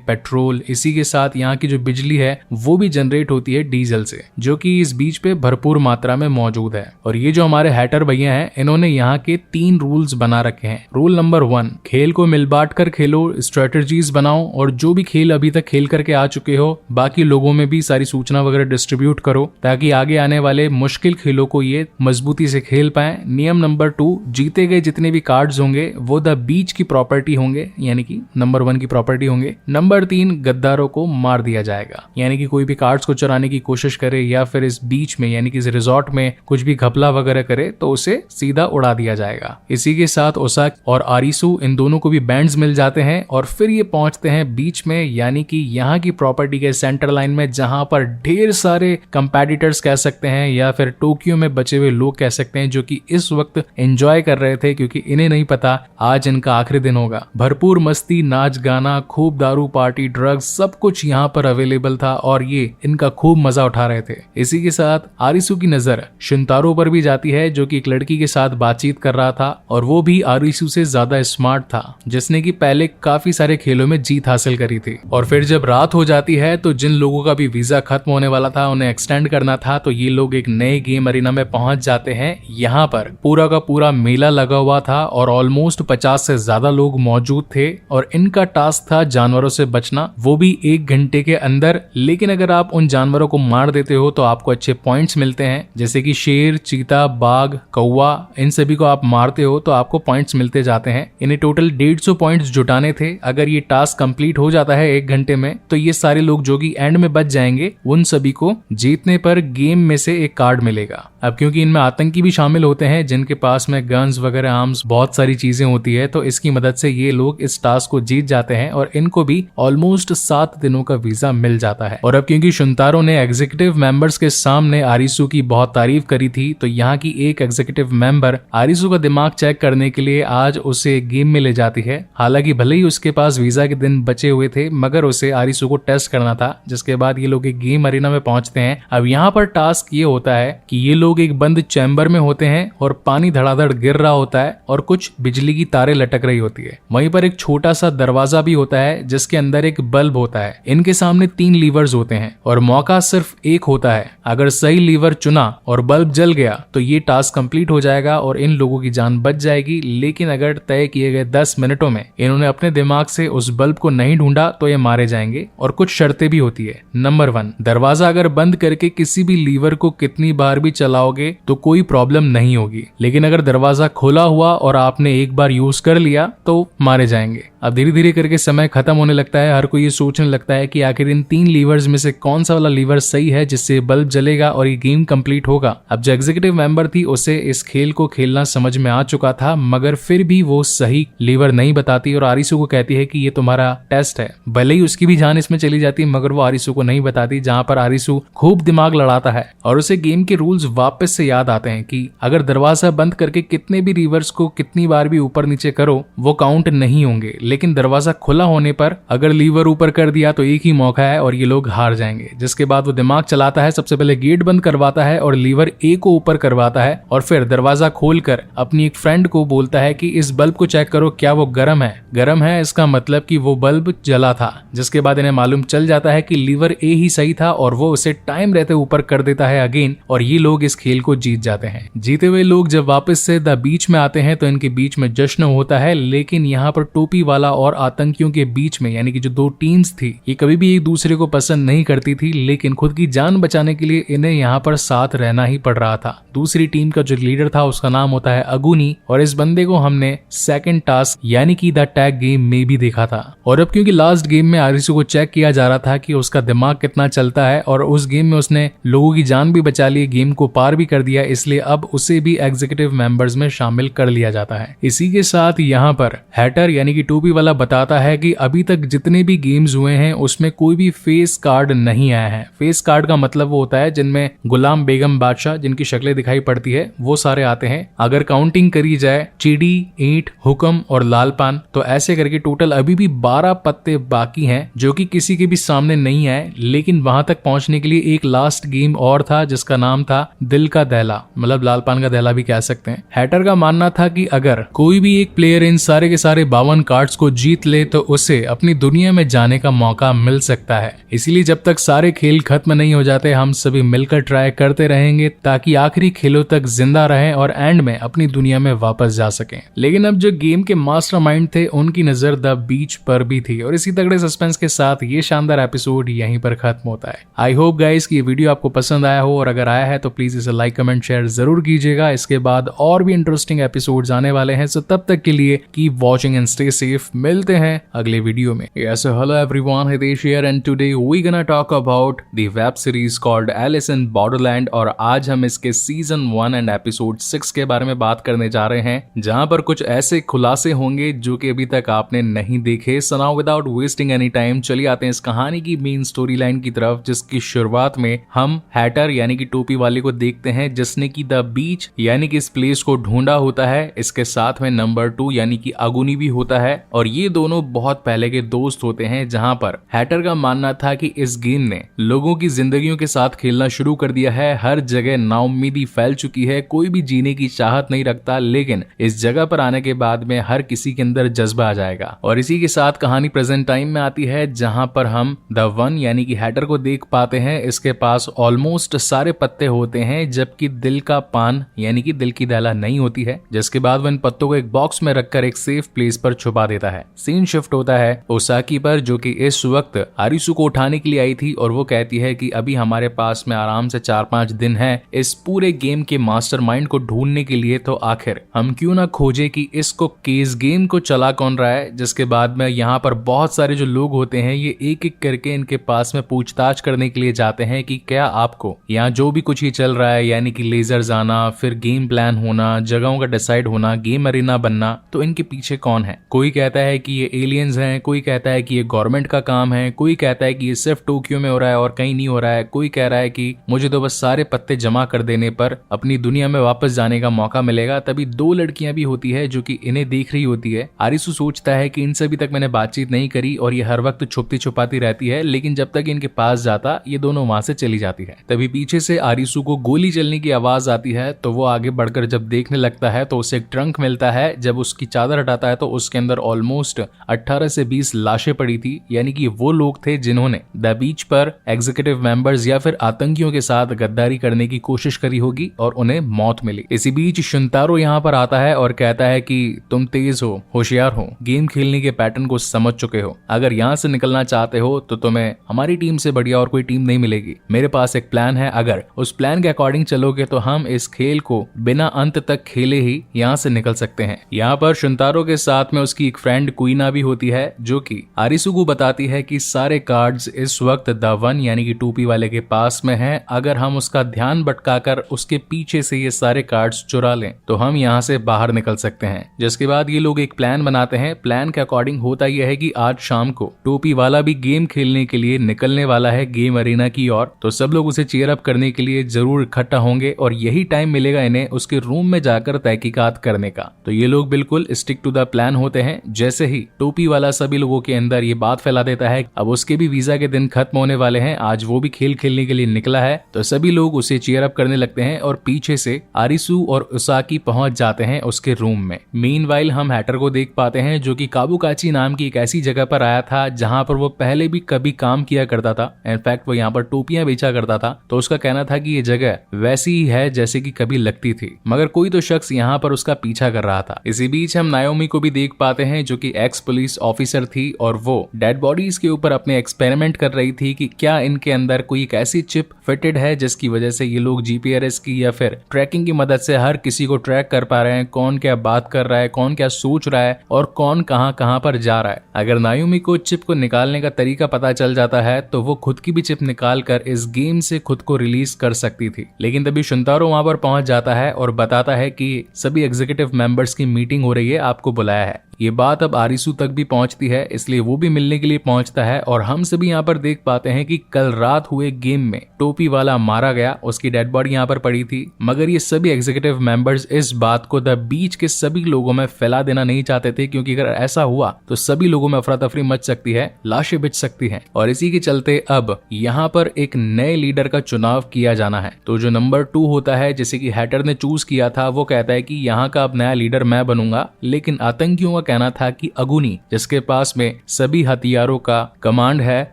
पेट्रोल, इसी के साथ यहाँ की जो बिजली है वो भी जनरेट होती है डीजल से, जो कि इस बीच पे भरपूर मात्रा में मौजूद है। और ये जो हमारे हैटर भैया हैं, इन्होंने यहाँ के 3 रूल्स बना रखे हैं। रूल नंबर 1, खेल को मिल बांट कर खेलो, स्ट्रेटजीज बनाओ और जो भी खेल अभी तक खेल करके आ चुके हो बाकी लोगों में भी सारी सूचना वगैरह डिस्ट्रीब्यूट करो, ताकि आगे आने वाले मुश्किल खेलों को ये मजबूती से खेल पाए। नियम नंबर 2, जीते गए जितने भी कार्ड्स होंगे वो द बीच की प्रॉपर्टी होंगे, यानी कि नंबर 1 की प्रॉपर्टी होंगे। नंबर 3, गद्दारों को मार दिया जाएगा, यानी कि कोई भी कार्ड्स को चुराने की कोशिश करे या फिर इस बीच में यानी कि इस रिजॉर्ट में कुछ भी घपला वगैरह करे तो उसे सीधा उड़ा दिया जाएगा। इसी के साथ ओसाक और आरिसु इन दोनों को भी बैंड्स मिल जाते हैं और फिर ये पहुंचते हैं बीच में, यानी कि यहाँ की प्रॉपर्टी के सेंटर लाइन में, जहां पर ढेर सारे कंपेटिटर्स कह सकते हैं या फिर टोक्यो में बचे हुए लोग कह सकते हैं, जो कि इस वक्त एंजॉय कर रहे थे क्योंकि इन्हें नहीं पता आज इनका आखिरी दिन होगा। भरपूर मस्ती, नाच गाना, खूब दारू, पार्टी, ड्रग्स, सब कुछ यहाँ पर अवेलेबल था और ये इनका खूब मजा उठा रहे थे। इसी के साथ आरिसु की नजर शिंतारो पर भी जाती है, जो कि एक लड़की के साथ बातचीत कर रहा था और वो भी आरिसु से ज्यादा स्मार्ट था, जिसने कि पहले काफी सारे खेलों में जीत हासिल करी थी। और फिर जब रात हो जाती है तो जिन लोगों का भी वीजा खत्म होने वाला था, उन्हें एक्सटेंड करना था, तो ये लोग एक नए गेम अरीना में पहुंच जाते हैं। यहाँ पर पूरा का पूरा मेला लगा हुआ था और ऑलमोस्ट 50 से ज्यादा लोग मौजूद थे और इनका टास्क था जानवरों से बचना, वो भी 1 घंटे के अंदर। लेकिन अगर आप उन जानवरों को मार देते हो तो आपको अच्छे पॉइंट्स मिलते हैं, जैसे कि शेर, चीता, बाघ, कौवा, इन सभी को आप मारते हो तो आपको पॉइंट्स मिलते जाते हैं। इन्हें टोटल 150 पॉइंट्स जुटाने थे। अगर ये टास्क कंप्लीट हो जाता है 1 घंटे में तो ये सारे लोग जो कि एंड में बच जाएंगे, उन सभी को जीतने पर गेम में से एक कार्ड मिलेगा। अब क्योंकि इनमें आतंकी भी शामिल होते हैं जिनके पास में गन्स वगैरह, आर्म्स, बहुत सारी चीजें होती है, तो इसकी मदद से ये लोग इस टास्क को जीत जाते हैं और इनको भी ऑलमोस्ट 7 दिनों का वीजा मिल जाता है। और अब क्योंकि शुंतारो ने एग्जीक्यूटिव मेंबर्स के सामने आरिसु की बहुत तारीफ करी थी, तो यहाँ की एक एग्जीक्यूटिव मेंबर आरिसु का दिमाग चेक करने के लिए आज उसे गेम में ले जाती है। हालांकि भले ही उसके पास वीजा के दिन बचे हुए थे, मगर उसे आरिसु को टेस्ट करना था, जिसके बाद ये लोग एक गेम अरीना में पहुंचते हैं। अब यहाँ पर टास्क ये होता है कि ये लोग एक बंद चैम्बर में होते हैं और पानी धड़ाधड़ गिर रहा होता है और कुछ बिजली की तारें लटक रही होती है। वहीं पर एक छोटा सा दरवाजा भी होता है जिसके अंदर एक बल्ब होता है। इनके सामने 3 लीवर्स होते हैं और मौका सिर्फ एक होता है। अगर सही लीवर चुना और बल्ब जल गया तो ये टास्क कंप्लीट हो जाएगा और इन लोगों की जान बच जाएगी। लेकिन अगर तय किए गए 10 मिनटों में इन्होंने अपने दिमाग से उस बल्ब को नहीं ढूंढा तो ये मारे जाएंगे। और कुछ शर्तें भी होती है। नंबर 1, दरवाजा अगर बंद करके किसी भी लीवर को कितनी बार भी चलाओगे तो कोई प्रॉब्लम नहीं होगी, लेकिन अगर दरवाजा खोला हुआ और आपने एक बार यूज कर लिया तो मारे जाएंगे। अब धीरे धीरे करके समय खत्म होने लगता है। हर कोई ये सोचने लगता है कि आखिर इन 3 लीवर्स में से कौन सा वाला लीवर सही है जिससे बल्ब जलेगा और ये गेम कंप्लीट होगा। अब जो एग्जीक्यूटिव मेंबर थी उसे इस खेल को खेलना समझ में आ चुका था, मगर फिर भी वो सही लीवर नहीं बताती और आरिसु को कहती है कि ये तुम्हारा टेस्ट है। भले ही उसकी भी जान इसमें चली जाती मगर वो आरिसु को नहीं बताती, जहां पर आरिसु खूब दिमाग लड़ाता है और उसे गेम के रूल्स वापस से याद आते हैं कि अगर दरवाजा बंद करके कितने भी लीवर्स को कितनी बार भी ऊपर नीचे करो वो काउंट नहीं होंगे, लेकिन दरवाजा खुला होने पर अगर लीवर ऊपर कर दिया तो एक ही मौका है और ये लोग हार जाएंगे। जिसके बाद वो दिमाग चलाता है, सबसे पहले गेट बंद करवाता है और लीवर ए को ऊपर करवाता है और फिर दरवाजा खोलकर अपनी एक फ्रेंड को बोलता है कि इस बल्ब को चेक करो, क्या वो गर्म है। गर्म है इसका मतलब कि वो बल्ब जला था। जिसके बाद इन्हें मालूम चल जाता है कि लीवर ए ही सही था और वो उसे टाइम रहते ऊपर कर देता है अगेन और ये लोग इस खेल को जीत जाते हैं। जीते हुए लोग जब वापस से द बीच में आते हैं तो इनके बीच में जश्न होता है, लेकिन यहाँ पर टोपी वाला और आतंकियों के बीच में यानी कि जो 2 टीम्स थी ये कभी भी एक दूसरे को पसंद नहीं करती थी, लेकिन खुद की जान बचाने के लिए इन्हें यहाँ पर साथ रहना ही पड़ रहा था। दूसरी टीम का जो लीडर था उसका नाम होता है अगुनी और इस बंदे को हमने सेकंड टास्क यानी कि द टैग गेम में भी देखा था। और अब क्योंकि लास्ट गेम में आरिसु को चेक किया जा रहा था कि उसका दिमाग कितना चलता है और उस गेम में उसने लोगों की जान भी बचा ली, गेम को पार भी कर दिया, इसलिए अब उसे भी एग्जीक्यूटिव मेंबर्स में शामिल कर लिया जाता है। इसी के साथ यहाँ पर हैटर यानी कि टोपी वाला बताता है कि अभी तक जितने भी गेम्स हुए हैं उसमें कोई भी फेस कार्ड नहीं आया है। फेस कार्ड का मतलब वो होता है जिनमें गुलाम बेगम बादशाह जिनकी शक्लें दिखाई पड़ती है वो सारे आते हैं। अगर काउंटिंग करी जाए चिड़ी, ईंट, हुक्म और लाल पान तो ऐसे करके टोटल अभी भी 12 पत्ते बाकी हैं जो कि किसी के भी सामने सामने नहीं आए, लेकिन वहां तक पहुंचने के लिए एक लास्ट गेम और था जिसका नाम था दिल का दहला, मतलब लाल पान का दहला भी कह सकते हैं। हैटर का मानना था कि अगर कोई भी एक प्लेयर इन सारे के सारे 52 कार्ड्स को जीत ले तो उसे अपनी दुनिया में जाने का मौका मिल सकता है। इसीलिए जब तक सारे खेल खत्म नहीं हो जाते हम सभी मिलकर ट्राई करते रहेंगे ताकि आखिरी खेलों तक जिंदा रहें और एंड में अपनी दुनिया में वापस जा सकें। लेकिन अब जो गेम के मास्टरमाइंड थे उनकी नजर द बीच पर भी थी और इसी तगड़े सस्पेंस के साथ ये शानदार एपिसोड यहीं पर खत्म होता है। आई होप गाइस कि ये वीडियो आपको पसंद आया हो, और अगर आया है तो प्लीज इसे लाइक कमेंट शेयर जरूर कीजिएगा। इसके बाद और भी इंटरेस्टिंग एपिसोड्स आने वाले हैं, सो तब तक के लिए keep watching and stay safe. मिलते हैं अगले वीडियो में। Yes, hello everyone, Hitesh here and today we gonna talk about the web series called Alice in Borderland, और आज हम इसके सीजन 1 एंड एपिसोड 6 के बारे में बात करने जा रहे हैं, जहां पर कुछ ऐसे खुलासे होंगे जो कि अभी तक आपने नहीं देखे। So now without wasting any time चलिए आते हैं इस कहानी की मेन स्टोरी लाइन की तरफ, जिसकी शुरुआत में हम हैटर यानी कि टोपी वाले को देखते हैं जिसने की द बीच यानी कि इस प्लेस को ढूंढा होता है। इसके साथ में नंबर 2 यानी कि अगुनी भी होता है, और ये दोनों बहुत पहले के दोस्त होते हैं। जहां पर हैटर का मानना था कि इस गेम ने लोगों की जिंदगियों के साथ खेलना शुरू कर दिया है। हर जगह नाउम्मीदी फैल चुकी है, कोई भी जीने की चाहत नहीं रखता, लेकिन इस जगह पर आने के बाद में हर किसी के अंदर जज्बा आ जाएगा। और इसी के साथ कहानी प्रेजेंट टाइम में आती है, जहां पर हम द वन यानी कि हैटर को देख पाते हैं। इसके पास ऑलमोस्ट सारे पत्ते होते हैं, जबकि दिल का पान यानी कि दिल की दहला नहीं होती है। जिसके बाद वो इन पत्तों को एक बॉक्स में रखकर एक सेफ प्लेस पर छुपा देता है। सीन शिफ्ट होता है ओसाकी पर, जो कि इस वक्त आरिसु को उठाने के लिए आई थी, और वो कहती है कि अभी हमारे पास में आराम से 4-5 दिन है इस पूरे गेम के मास्टरमाइंड को ढूंढने के लिए, तो आखिर हम क्यों ना खोजे कि इसको केस गेम को चला कौन रहा है। जिसके बाद में यहाँ पर बहुत सारे जो लोग होते हैं ये एक एक करके इनके पास में पूछताछ करने के लिए जाते हैं कि क्या आपको यहाँ जो भी कुछ ही चल रहा है, यानी कि लेजर्स आना, फिर गेम प्लान होना, जगहों का डिसाइड होना, गेम अरीना बनना, तो इनके पीछे कौन है। कोई कहता है कि ये एलियंस हैं, कोई कहता है कि ये गवर्नमेंट का काम है, कोई कहता है कि ये सिर्फ टोक्यो में हो रहा है और कहीं नहीं हो रहा है, कोई कह रहा है कि मुझे तो बस सारे पत्ते जमा कर देने पर अपनी दुनिया में वापस जाने का मौका मिलेगा। तभी 2 लड़कियां भी होती है जो कि इन्हें देख रही होती है। आरिसु सोचता है कि इनसे अभी तक मैंने बातचीत नहीं करी और ये हर वक्त छुपती छुपाती रहती है, लेकिन जब तक इनके पास जाता ये दोनों वहां से चली जाती है। तभी पीछे से आरिसु को गोली चलने की आवाज आती है, तो वो आगे बढ़कर जब देखने लगता है तो उसे एक ट्रंक मिलता है। जब उसकी चादर हटाता है तो उसके अंदर ऑलमोस्ट 18 से 20 लाशें पड़ी थी, यानी कि वो लोग थे जिन्होंने द बीच पर एग्जीक्यूटिव मेंबर्स या फिर आतंकियों के साथ गद्दारी करने की कोशिश करी होगी और उन्हें मौत मिली। इसी बीच शुंतारो यहाँ पर आता है और कहता है कि तुम तेज हो, होशियार हो, गेम खेलने के पैटर्न को समझ चुके हो, अगर यहाँ से निकलना चाहते हो तो तुम्हें हमारी टीम से बढ़िया और कोई टीम नहीं मिलेगी। मेरे पास एक प्लान है, अगर उस प्लान के अकॉर्डिंग चलोगे तो हम इस खेल को बिना अंत तक खेले ही यहाँ से निकल सकते हैं। यहाँ पर शुंतारो के साथ में उसकी एक फ्रेंड कुइना भी होती है, जो कि आरिसु को बताती है कि सारे कार्ड्स इस वक्त द वन यानी कि टोपी वाले के पास में हैं। अगर हम उसका ध्यान भटकाकर उसके पीछे से ये सारे कार्ड्स चुरा लें तो हम यहाँ से बाहर निकल सकते हैं। जिसके बाद ये लोग एक प्लान बनाते हैं। प्लान के अकॉर्डिंग होता यह है कि आज शाम को टोपी वाला भी गेम खेलने के लिए निकलने वाला है गेम अरीना की ओर, तो सब लोग उसे चीयर अप करने के लिए जरूर इकट्ठा होंगे और यही टाइम मिलेगा इन्हें उसके रूम में जाकर तहकीकात करने का। तो ये लोग बिल्कुल स्टिक टू द प्लान होते हैं। जैसे ही टोपी वाला सभी लोगों के अंदर ये बात फैला देता है अब उसके भी वीजा के दिन खत्म होने वाले हैं, आज वो भी खेल खेलने के लिए निकला है, तो सभी लोग उसे चीयर अप करने लगते हैं और पीछे से आरिसु और उसाकी पहुंच जाते हैं उसके रूम में। मीनवाइल हम हैटर को देख पाते हैं जो कि काबुकाची नाम की एक ऐसी जगह पर आया था जहां पर वो पहले भी कभी काम किया करता था। इनफैक्ट वो यहाँ पर टोपियां बेचा करता था, तो उसका कहना था कि ये जगह वैसी ही है जैसे कि कभी लगती थी, मगर कोई तो शख्स यहाँ पर उसका पीछा कर रहा था। इसी बीच हम नायोमी को भी देख पाते हैं जो कि एक्स पुलिस ऑफिसर थी और वो डेड बॉडीज के ऊपर अपने एक्सपेरिमेंट कर रही थी कि क्या इनके अंदर कोई एक ऐसी चिप फिटेड है जिसकी वजह से ये लोग जीपीआरएस की या फिर ट्रैकिंग की मदद से हर किसी को ट्रैक कर पा रहे हैं, कौन क्या बात कर रहा है, कौन क्या सोच रहा है और कौन कहां पर जा रहा है। अगर नायोमी को चिप को निकालने का तरीका पता चल जाता है तो वो खुद की भी चिप निकाल कर इस गेम से खुद को रिलीज कर सकती थी। लेकिन तभी शुंतारो वहां पर पहुंच जाता है और बताता है कि सभी एग्जीक्यूटिव मेंबर्स की मीटिंग हो रही है, आपको बुलाया है। ये बात अब आरिसू तक भी पहुंचती है, इसलिए वो भी मिलने के लिए पहुंचता है और हम सभी यहाँ पर देख पाते हैं कि कल रात हुए गेम में टोपी वाला मारा गया, उसकी डेड बॉडी यहाँ पर पड़ी थी। मगर ये सभी एग्जीक्यूटिव मेंबर्स इस बात को द बीच के सभी लोगों में फैला देना नहीं चाहते थे, क्योंकि अगर ऐसा हुआ तो सभी लोगों में अफरा तफरी मच सकती है, लाशें बिछ सकती हैं। और इसी के चलते अब यहाँ पर एक नए लीडर का चुनाव किया जाना है। तो जो नंबर 2 होता है, जैसे कि हैटर ने चूज किया था, वो कहता है कि यहाँ का अब नया लीडर मैं बनूंगा। लेकिन आतंकियों का कहना था कि अगुनी, जिसके पास में सभी हथियारों का कमांड है,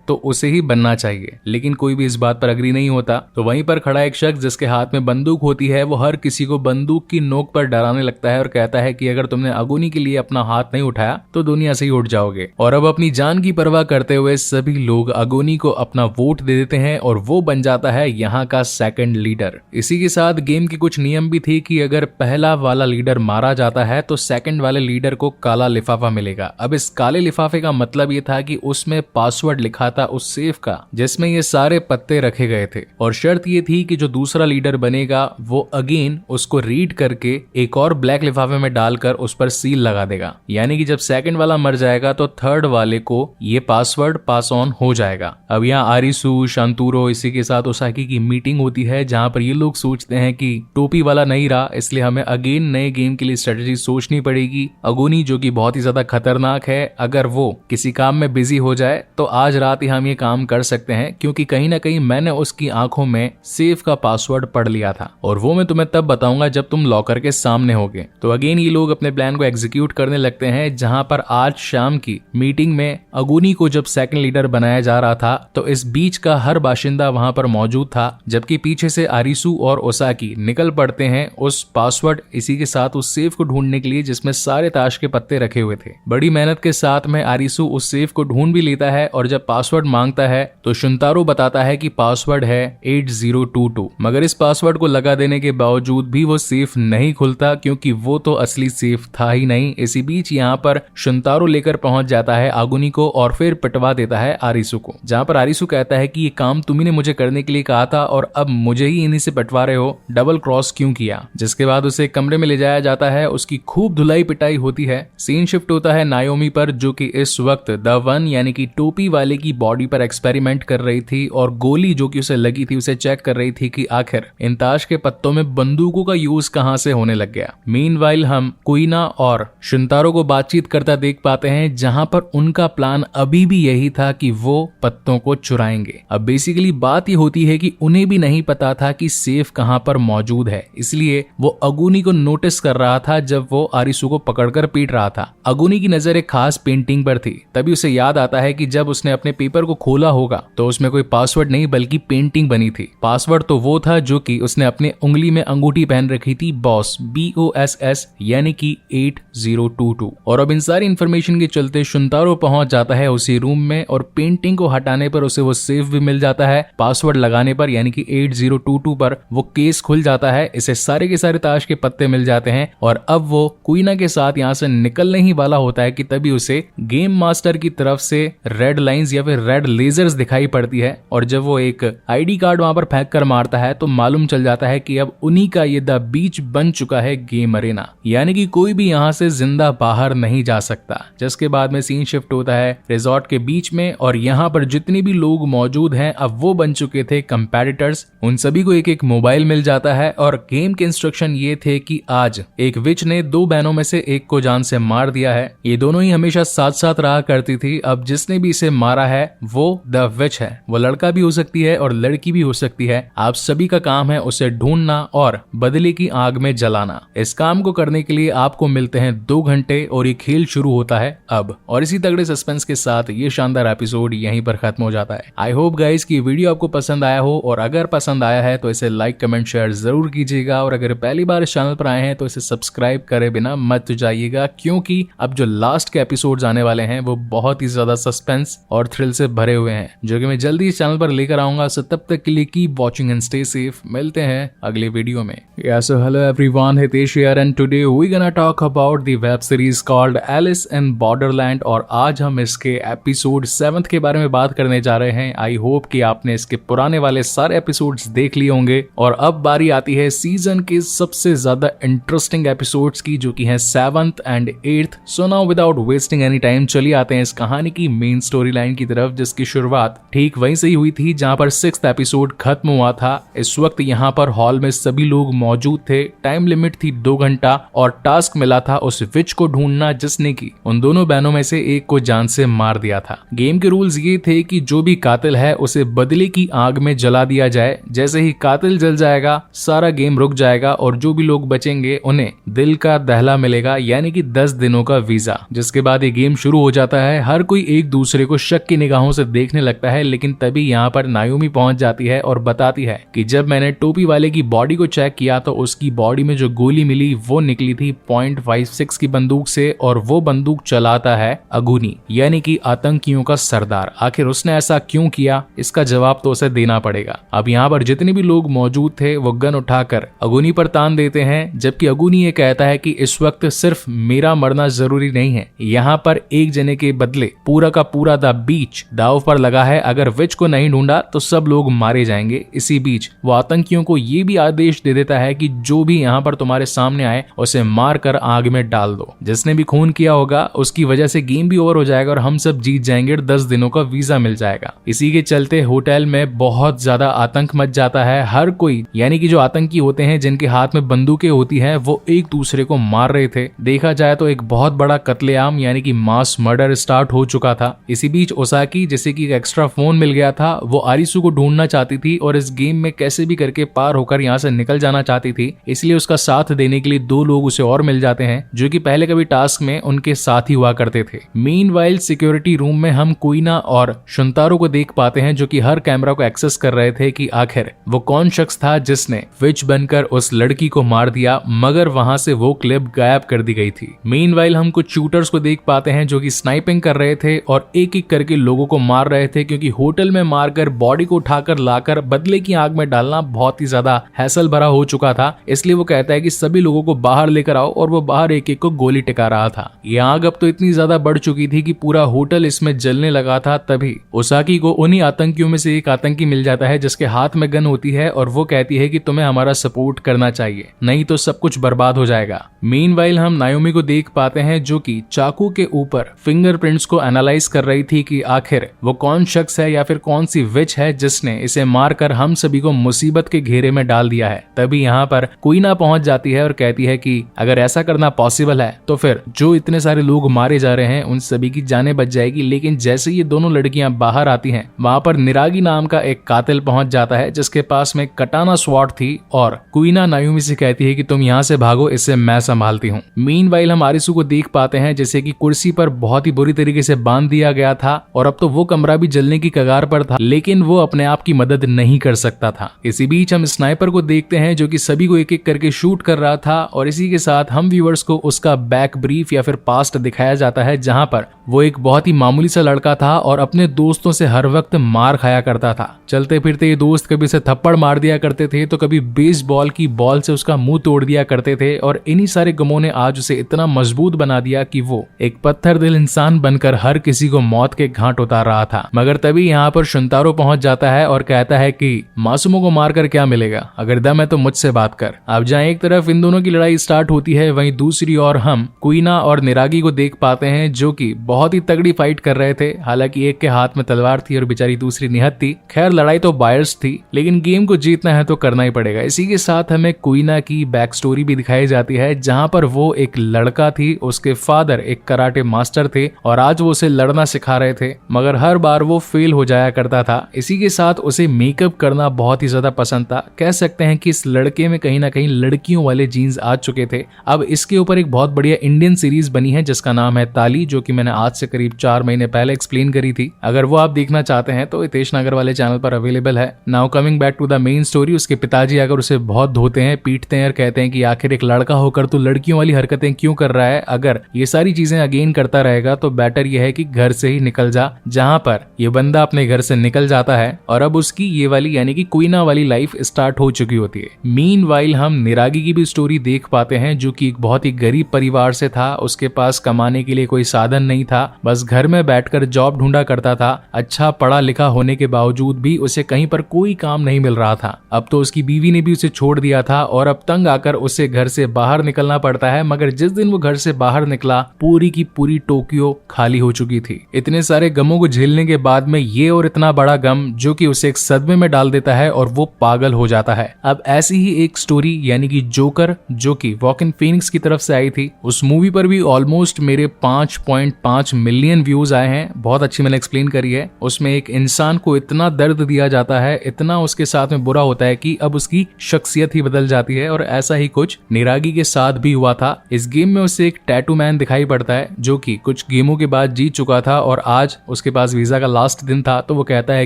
तो उसे ही बनना चाहिए। लेकिन कोई भी इस बात पर अग्री नहीं होता। तो वहीं पर खड़ा एक शख्स जिसके हाथ में बंदूक होती है, वो हर किसी को बंदूक की नोक पर डराने लगता है और कहता है कि अगर तुमने अगुनी के लिए अपना हाथ नहीं उठाया तो दुनिया से ही उठ जाओगे। और अब अपनी जान की परवाह करते हुए सभी लोग अगुनी को अपना वोट दे देते हैं और वो बन जाता है यहाँ का सेकंड लीडर। इसी के साथ गेम के कुछ नियम भी थे कि अगर पहला वाला लीडर मारा जाता है तो सेकंड वाले लीडर को काला लिफाफा मिलेगा। अब इस काले लिफाफे का मतलब ये था कि उसमें पासवर्ड लिखा था उस सेफ का, जिसमें ये सारे पत्ते रखे गए थे। और शर्त ये थी कि जो दूसरा लीडर बनेगा वो अगेन उसको रीड करके एक और ब्लैक लिफाफे में डालकर उस पर सील लगा देगा। यानी कि जब सेकंड वाला मर जाएगा तो थर्ड वाले को ये पासवर्ड पास ऑन हो जाएगा। अब यहाँ आरिसू, शांतुरो, इसी के साथ ओसाकी की मीटिंग होती है, जहां पर ये लोग सोचते हैं कि टोपी वाला नहीं रहा, इसलिए हमें अगेन नए गेम के लिए स्ट्रेटेजी सोचनी पड़ेगी। अगुनी जो कि बहुत ही ज्यादा खतरनाक है, अगर वो किसी काम में बिजी हो जाए तो आज रात ही हम ये काम कर सकते हैं, क्योंकि कहीं ना कहीं मैंने उसकी आंखों में सेफ का पासवर्ड पढ़ लिया था और वो मैं तुम्हें तब बताऊंगा जब तुम लॉकर के सामने होगे। तो अगेन ये लोग अपने प्लान को एग्जीक्यूट करने लगते हैं, जहां पर आज शाम की मीटिंग में अगुनी को जब सेकंड लीडर बनाया जा रहा था तो इस बीच का हर बाशिंदा वहां पर मौजूद था, जबकि पीछे से आरिसू और ओसाकी निकल पड़ते हैं उस पासवर्ड इसी के साथ उस सेफ को ढूंढने के लिए, जिसमें सारे ताश के पत्ते रखे हुए थे। बड़ी मेहनत के साथ में आरिसू उस सेफ को ढूंढ भी लेता है और जब पासवर्ड मांगता है तो शुंतारो बताता है कि पासवर्ड है 8022। मगर इस पासवर्ड को लगा देने के बावजूद भी वो सेफ नहीं खुलता, क्योंकि वो तो असली सेफ था ही नहीं। इसी बीच यहाँ पर शुंतारो लेकर पहुंच जाता है आगुनी को और फिर पिटवा देता है आरिसू को, जहां पर आरिसू कहता है कि ये काम तुम्ही ने मुझे करने के लिए कहा था और अब मुझे ही इन्हीं से पिटवा रहे हो, डबल क्रॉस क्यों किया। जिसके बाद उसे कमरे में ले जाया जाता है, उसकी खूब धुलाई पिटाई होती है। सीन शिफ्ट होता है नायोमी पर, जो कि इस वक्त द वन यानी कि टोपी वाले की बॉडी पर एक्सपेरिमेंट कर रही थी और गोली जो कि उसे लगी थी उसे चेक कर रही थी कि आखिर इन ताश के पत्तों में बंदूकों का यूज कहां से होने लग गया। मीनवाइल हम कुइना और शुंतारो को बातचीत करता देख पाते हैं, जहां पर उनका प्लान अभी भी यही था कि वो पत्तों को चुराएंगे। अब बेसिकली बात ये होती है कि उन्हें भी नहीं पता था कि सेफ कहां पर मौजूद है, इसलिए वो अगुनी को नोटिस कर रहा था जब वो आरिसू को पकड़कर पीट रहा था। अगुनी की नजर एक खास पेंटिंग पर थी, तभी उसे याद आता है कि जब उसने अपने पेपर को खोला होगा तो उसमें कोई पासवर्ड नहीं बल्कि पेंटिंग बनी थी। पासवर्ड तो वो था जो कि उसने अपने उंगली में अंगूठी पहन रखी थी, बॉस BOSS यानी कि 8022। और अब इन सारी इंफॉर्मेशन के चलते शुंतारो पहुंच जाता है उसी रूम में और पेंटिंग को हटाने पर उसे वो सेफ भी मिल जाता है। पासवर्ड लगाने पर यानी कि 8022 पर वो केस खुल जाता है, इसे सारे के सारे ताश के पत्ते मिल जाते हैं और अब वो कुइना के साथ यहाँ से निकलने ही वाला होता है कि तभी उसे गेम मास्टर की तरफ से रेड लाइंस या फिर रेड लेजर्स दिखाई पड़ती है। और जब वो एक ID कार्ड वहां पर फेंक कर मारता है तो मालूम चल जाता है कि अब उन्हीं का ये द बीच बन चुका है गेम अरेना, यानी कि कोई भी यहाँ से जिंदा बाहर नहीं जा सकता। जिसके बाद में सीन शिफ्ट होता है रिजॉर्ट के बीच में और यहाँ पर जितने भी लोग मौजूद हैं अब वो बन चुके थे कंपेटिटर्स। उन सभी को एक एक मोबाइल मिल जाता है और गेम के इंस्ट्रक्शन ये थे कि आज एक विच ने 2 बहनों में से एक को जान से मार दिया है। ये दोनों ही हमेशा साथ साथ रहा करती थी। अब जिसने भी इसे मारा है वो द विच है, वो लड़का भी हो सकती है और लड़की भी हो सकती है। आप सभी का काम है उसे ढूंढना और बदले की आग में जलाना। इस काम को करने के लिए आपको मिलते हैं 2 घंटे और ये खेल शुरू होता है अब। और इसी तगड़े सस्पेंस के साथ ये शानदार एपिसोड यहीं पर खत्म हो जाता है। आई होप गाइस कि वीडियो आपको पसंद आया हो और अगर पसंद आया है तो इसे लाइक कमेंट शेयर जरूर कीजिएगा और अगर पहली बार इस चैनल पर आए हैं तो इसे सब्सक्राइब करे बिना मत जाइएगा, क्योंकि अब जो लास्ट के एपिसोड्स आने वाले हैं वो बहुत ही ज्यादा सस्पेंस और थ्रिल से भरे हुए हैं, जो कि मैं जल्दी इस चैनल पर लेकर आऊंगा। सो तब तक के लिए keep watching and stay safe. मिलते हैं अगले वीडियो में। So hello everyone, Hitesh here and today we gonna talk about the web series called Alice in Borderland और आज हम इसके एपिसोड 7 के बारे में बात करने जा रहे हैं। आई होप कि आपने इसके पुराने वाले सारे एपिसोड्स देख लिए होंगे और अब बारी आती है सीजन के सबसे ज्यादा इंटरेस्टिंग एपिसोड्स की, जो कि हैं 7th and 8th। So now without wasting any time चलिए आते हैं इस कहानी की मेन स्टोरी लाइन की तरफ, जिसकी शुरुआत ठीक वहीं से ही हुई थी जहां पर 6th एपिसोड खत्म हुआ था। इस वक्त यहाँ पर हॉल में सभी लोग मौजूद थे। टाइम लिमिट थी 2 घंटा और टास्क मिला था उस विच को ढूंढना जिसने की उन दोनों बहनों में से एक को जान से मार दिया था। गेम के रूल्स ये थे कि जो भी कातिल है उसे बदले की आग में जला दिया जाए। जैसे ही कातिल जल जाएगा सारा गेम रुक जाएगा और जो भी लोग बचेंगे उन्हें दिल का दहला मिलेगा, यानी कि 10 दिनों का वीजा। जिसके बाद ये गेम शुरू हो जाता है। हर कोई एक दूसरे को शक की निगाहों से देखने लगता है, लेकिन तभी यहाँ पर नायोमी पहुंच जाती है और बताती है कि जब मैंने टोपी वाले की बॉडी को चेक किया तो उसकी बॉडी में जो गोली मिली वो निकली थी .56 की बंदूक से, और वो बंदूक चलाता है अगुनी, यानी कि आतंकियों का सरदार। आखिर उसने ऐसा क्यों किया, इसका जवाब तो उसे देना पड़ेगा। अब यहाँ पर जितने भी लोग मौजूद थे वो गन उठाकर अगुनी पर तान देते हैं, जबकि अगुनी ये कहता है कि इस वक्त सिर्फ मेरा मरना जरूरी नहीं है, यहाँ पर एक जने के बदले पूरा का पूरा द बीच दाव पर लगा है। अगर विच को नहीं ढूंढा तो सब लोग मारे जाएंगे। इसी बीच वो आतंकियों को ये भी आदेश दे देता है कि जो भी यहाँ पर तुम्हारे सामने आए उसे मार कर आग में डाल दो। जिसने भी खून किया होगा उसकी वजह से गेम भी ओवर हो जाएगा और हम सब जीत जाएंगे और 10 दिनों का वीजा मिल जाएगा। इसी के चलते होटल में बहुत ज्यादा आतंक मच जाता है। हर कोई, यानी कि जो आतंकी होते हैं जिनके हाथ में बंदूकें होती हैं, वो एक दूसरे को मार रहे थे। देखा जाए तो एक बहुत बड़ा कत्लेआम यानी कि मास मर्डर स्टार्ट हो चुका था। इसी बीच ओसाकी, जैसे कि एक एक्स्ट्रा फोन मिल गया था, वो आरिसु को ढूंढना चाहती थी और इस गेम में कैसे भी करके पार होकर यहाँ से निकल जाना चाहती थी। इसलिए उसका साथ देने के लिए 2 लोग उसे और मिल जाते हैं जो कि पहले कभी टास्क में उनके साथ ही हुआ करते थे। मीनवाइल सिक्योरिटी रूम में हम कुइना और शुंतारो को देख पाते हैं जो कि हर कैमरा को एक्सेस कर रहे थे कि आखिर वो कौन शख्स था जिसने विच बनकर उस लड़की को मार दिया, मगर वहां से वो क्लिप गायब कर दी गई थी। मीनवाइल हम कुछ शूटर्स को देख पाते हैं जो कि स्नाइपिंग कर रहे थे और एक एक करके लोगों को मार रहे थे, क्योंकि होटल में मारकर बॉडी को उठाकर लाकर बदले की आग में डालना बहुत ही ज्यादा हैसल भरा हो चुका था। इसलिए वो कहता है कि सभी लोगों को बाहर लेकर आओ और वो बाहर एक एक को गोली टिका रहा था। ये आग अब तो इतनी ज्यादा बढ़ चुकी थी कि पूरा होटल इसमें जलने लगा था। तभी ओसाकी को उन्हीं आतंकियों में से एक आतंकी मिल जाता है जिसके हाथ में गन होती है और वो कहती है कि तुम्हें हमारा सपोर्ट करना चाहिए, नहीं तो सब कुछ बर्बाद हो जाएगा। मीनवाइल हम नायोमी को देख पाते हैं जो कि चाकू के ऊपर फिंगरप्रिंट्स को एनालाइज कर रही थी कि आखिर वो कौन शख्स है या फिर कौन सी विच है जिसने इसे मारकर हम सभी को मुसीबत के घेरे में डाल दिया है। तभी यहाँ पर कुइना पहुंच जाती है और कहती है कि अगर ऐसा करना पॉसिबल है तो फिर जो इतने सारे लोग मारे जा रहे हैं उन सभी की जानें बच जाएगी। लेकिन जैसे ये दोनों लड़कियां बाहर आती हैं वहां पर निरागी नाम का एक कातिल पहुंच जाता है जिसके पास में कटाना स्वॉर्ड थी और कुइना नायोमी से कहती है कि तुम यहाँ से भागो, इससे मैं संभालती हूँ। मीनवाइल हम आरिसु को देख पाते हैं जैसे कि कुर्सी पर बहुत ही बुरी तरीके से बांध दिया गया था और अब तो वो कमरा भी जलने की कगार पर था, लेकिन वो अपने आप की मदद नहीं कर सकता था। इसी बीच हम स्नाइपर को देखते हैं जो कि सभी को एक एक करके शूट कर रहा था और इसी के साथ हम व्यूअर्स को उसका बैक ब्रीफ या फिर पास्ट दिखाया जाता है जहां पर वो एक बहुत ही मामूली सा लड़का था और अपने दोस्तों से हर वक्त मार खाया करता था। चलते फिरते ये दोस्त कभी उसे थप्पड़ मार दिया करते थे तो कभी बेसबॉल की बॉल से उसका मुंह तोड़ दिया करते थे और इन्हीं सारे गमों ने आज उसे इतना मजबूत बना दिया कि वो एक पत्थर दिल इंसान बनकर हर किसी को मौत के घाट उतार रहा था। मगर तभी यहाँ पर शुंतारो पहुंच जाता है और कहता है कि मासूमों को मारकर क्या मिलेगा, अगर दम है तो मुझसे बात कर। अब जहाँ एक तरफ इन दोनों की लड़ाई स्टार्ट होती है वहीं दूसरी ओर हम कुइना और निरागी को देख पाते हैं जो कि बहुत ही तगड़ी फाइट कर रहे थे। हालांकि एक के हाथ में तलवार थी और बेचारी दूसरी निहत्थ थी। खैर लड़ाई तो बायर्स थी लेकिन गेम को जीतना है तो करना ही पड़ेगा। इसी के साथ हमें कुइना की बैक स्टोरी भी दिखाई जाती है जहां पर वो एक लड़का थी, उसके फादर एक कराटे मास्टर थे और आज वो उसे लड़ना सिखा रहे थे, मगर हर बार वो फेल हो जाया करता था। इसी के साथ उसे मेकअप करना बहुत ही ज्यादा पसंद था। कह सकते हैं कि इस लड़के में कहीं ना कहीं लड़कियों वाले जीन्स आ चुके थे। अब इसके ऊपर एक बहुत बढ़िया इंडियन सीरीज बनी है जिसका नाम है ताली, जो कि मैंने आज से करीब 4 महीने पहले एक्सप्लेन करी थी। अगर वो आप देखना चाहते हैं तो हितेश नागर वाले चैनल पर अवेलेबल है। Now coming back to the main story, उसके पिताजी अगर उसे बहुत धोते हैं, पीटते हैं और कहते हैं कि आखिर एक लड़का होकर तू लड़कियों वाली हरकतें क्यों कर रहा है, अगर ये सारी चीजें अगेन करता रहेगा तो बेटर ये है कि घर से ही निकल जा। जहां पर ये बंदा अपने घर से निकल जाता है और अब उसकी ये वाली यानी कि कुइना वाली लाइफ स्टार्ट हो चुकी होती है। मीनवाइल हम निरागी की भी स्टोरी देख पाते हैं जो कि एक बहुत ही गरीब परिवार से था। उसके पास कमाने के लिए कोई साधन नहीं था, बस घर में बैठकर जॉब ढूंढा करता था। अच्छा पढ़ा लिखा होने के बावजूद भी उसे कहीं पर कोई काम नहीं मिल रहा था। अब तो उसकी बीवी ने भी उसे छोड़ दिया था और अब तंग आकर उसे घर से बाहर निकलना निकलना पड़ता है, मगर जिस दिन वो घर से बाहर निकला पूरी की पूरी टोक्यो खाली हो चुकी थी। इतने सारे गमों को झेलने के बाद में ये और इतना बड़ा गम जो कि उसे एक सदमे में डाल देता है और वो पागल हो जाता है। अब ऐसी ही एक स्टोरी यानी कि जोकर, जो कि वॉकिन फीनिक्स की तरफ से आई थी, उस मूवी पर भी ऑलमोस्ट मेरे 5.5 मिलियन व्यूज आए हैं। बहुत अच्छी मैंने एक्सप्लेन करी है। उसमें एक इंसान को इतना दर्द दिया जाता है, इतना उसके साथ में बुरा होता है कि अब उसकी शख्सियत ही बदल जाती है। और ऐसा ही कुछ निरागी के साथ भी हुआ था। इस गेम में उसे एक टैटू मैन दिखाई पड़ता है जो कि कुछ गेमों के बाद जीत चुका था और आज उसके पास वीजा का लास्ट दिन था। तो वो कहता है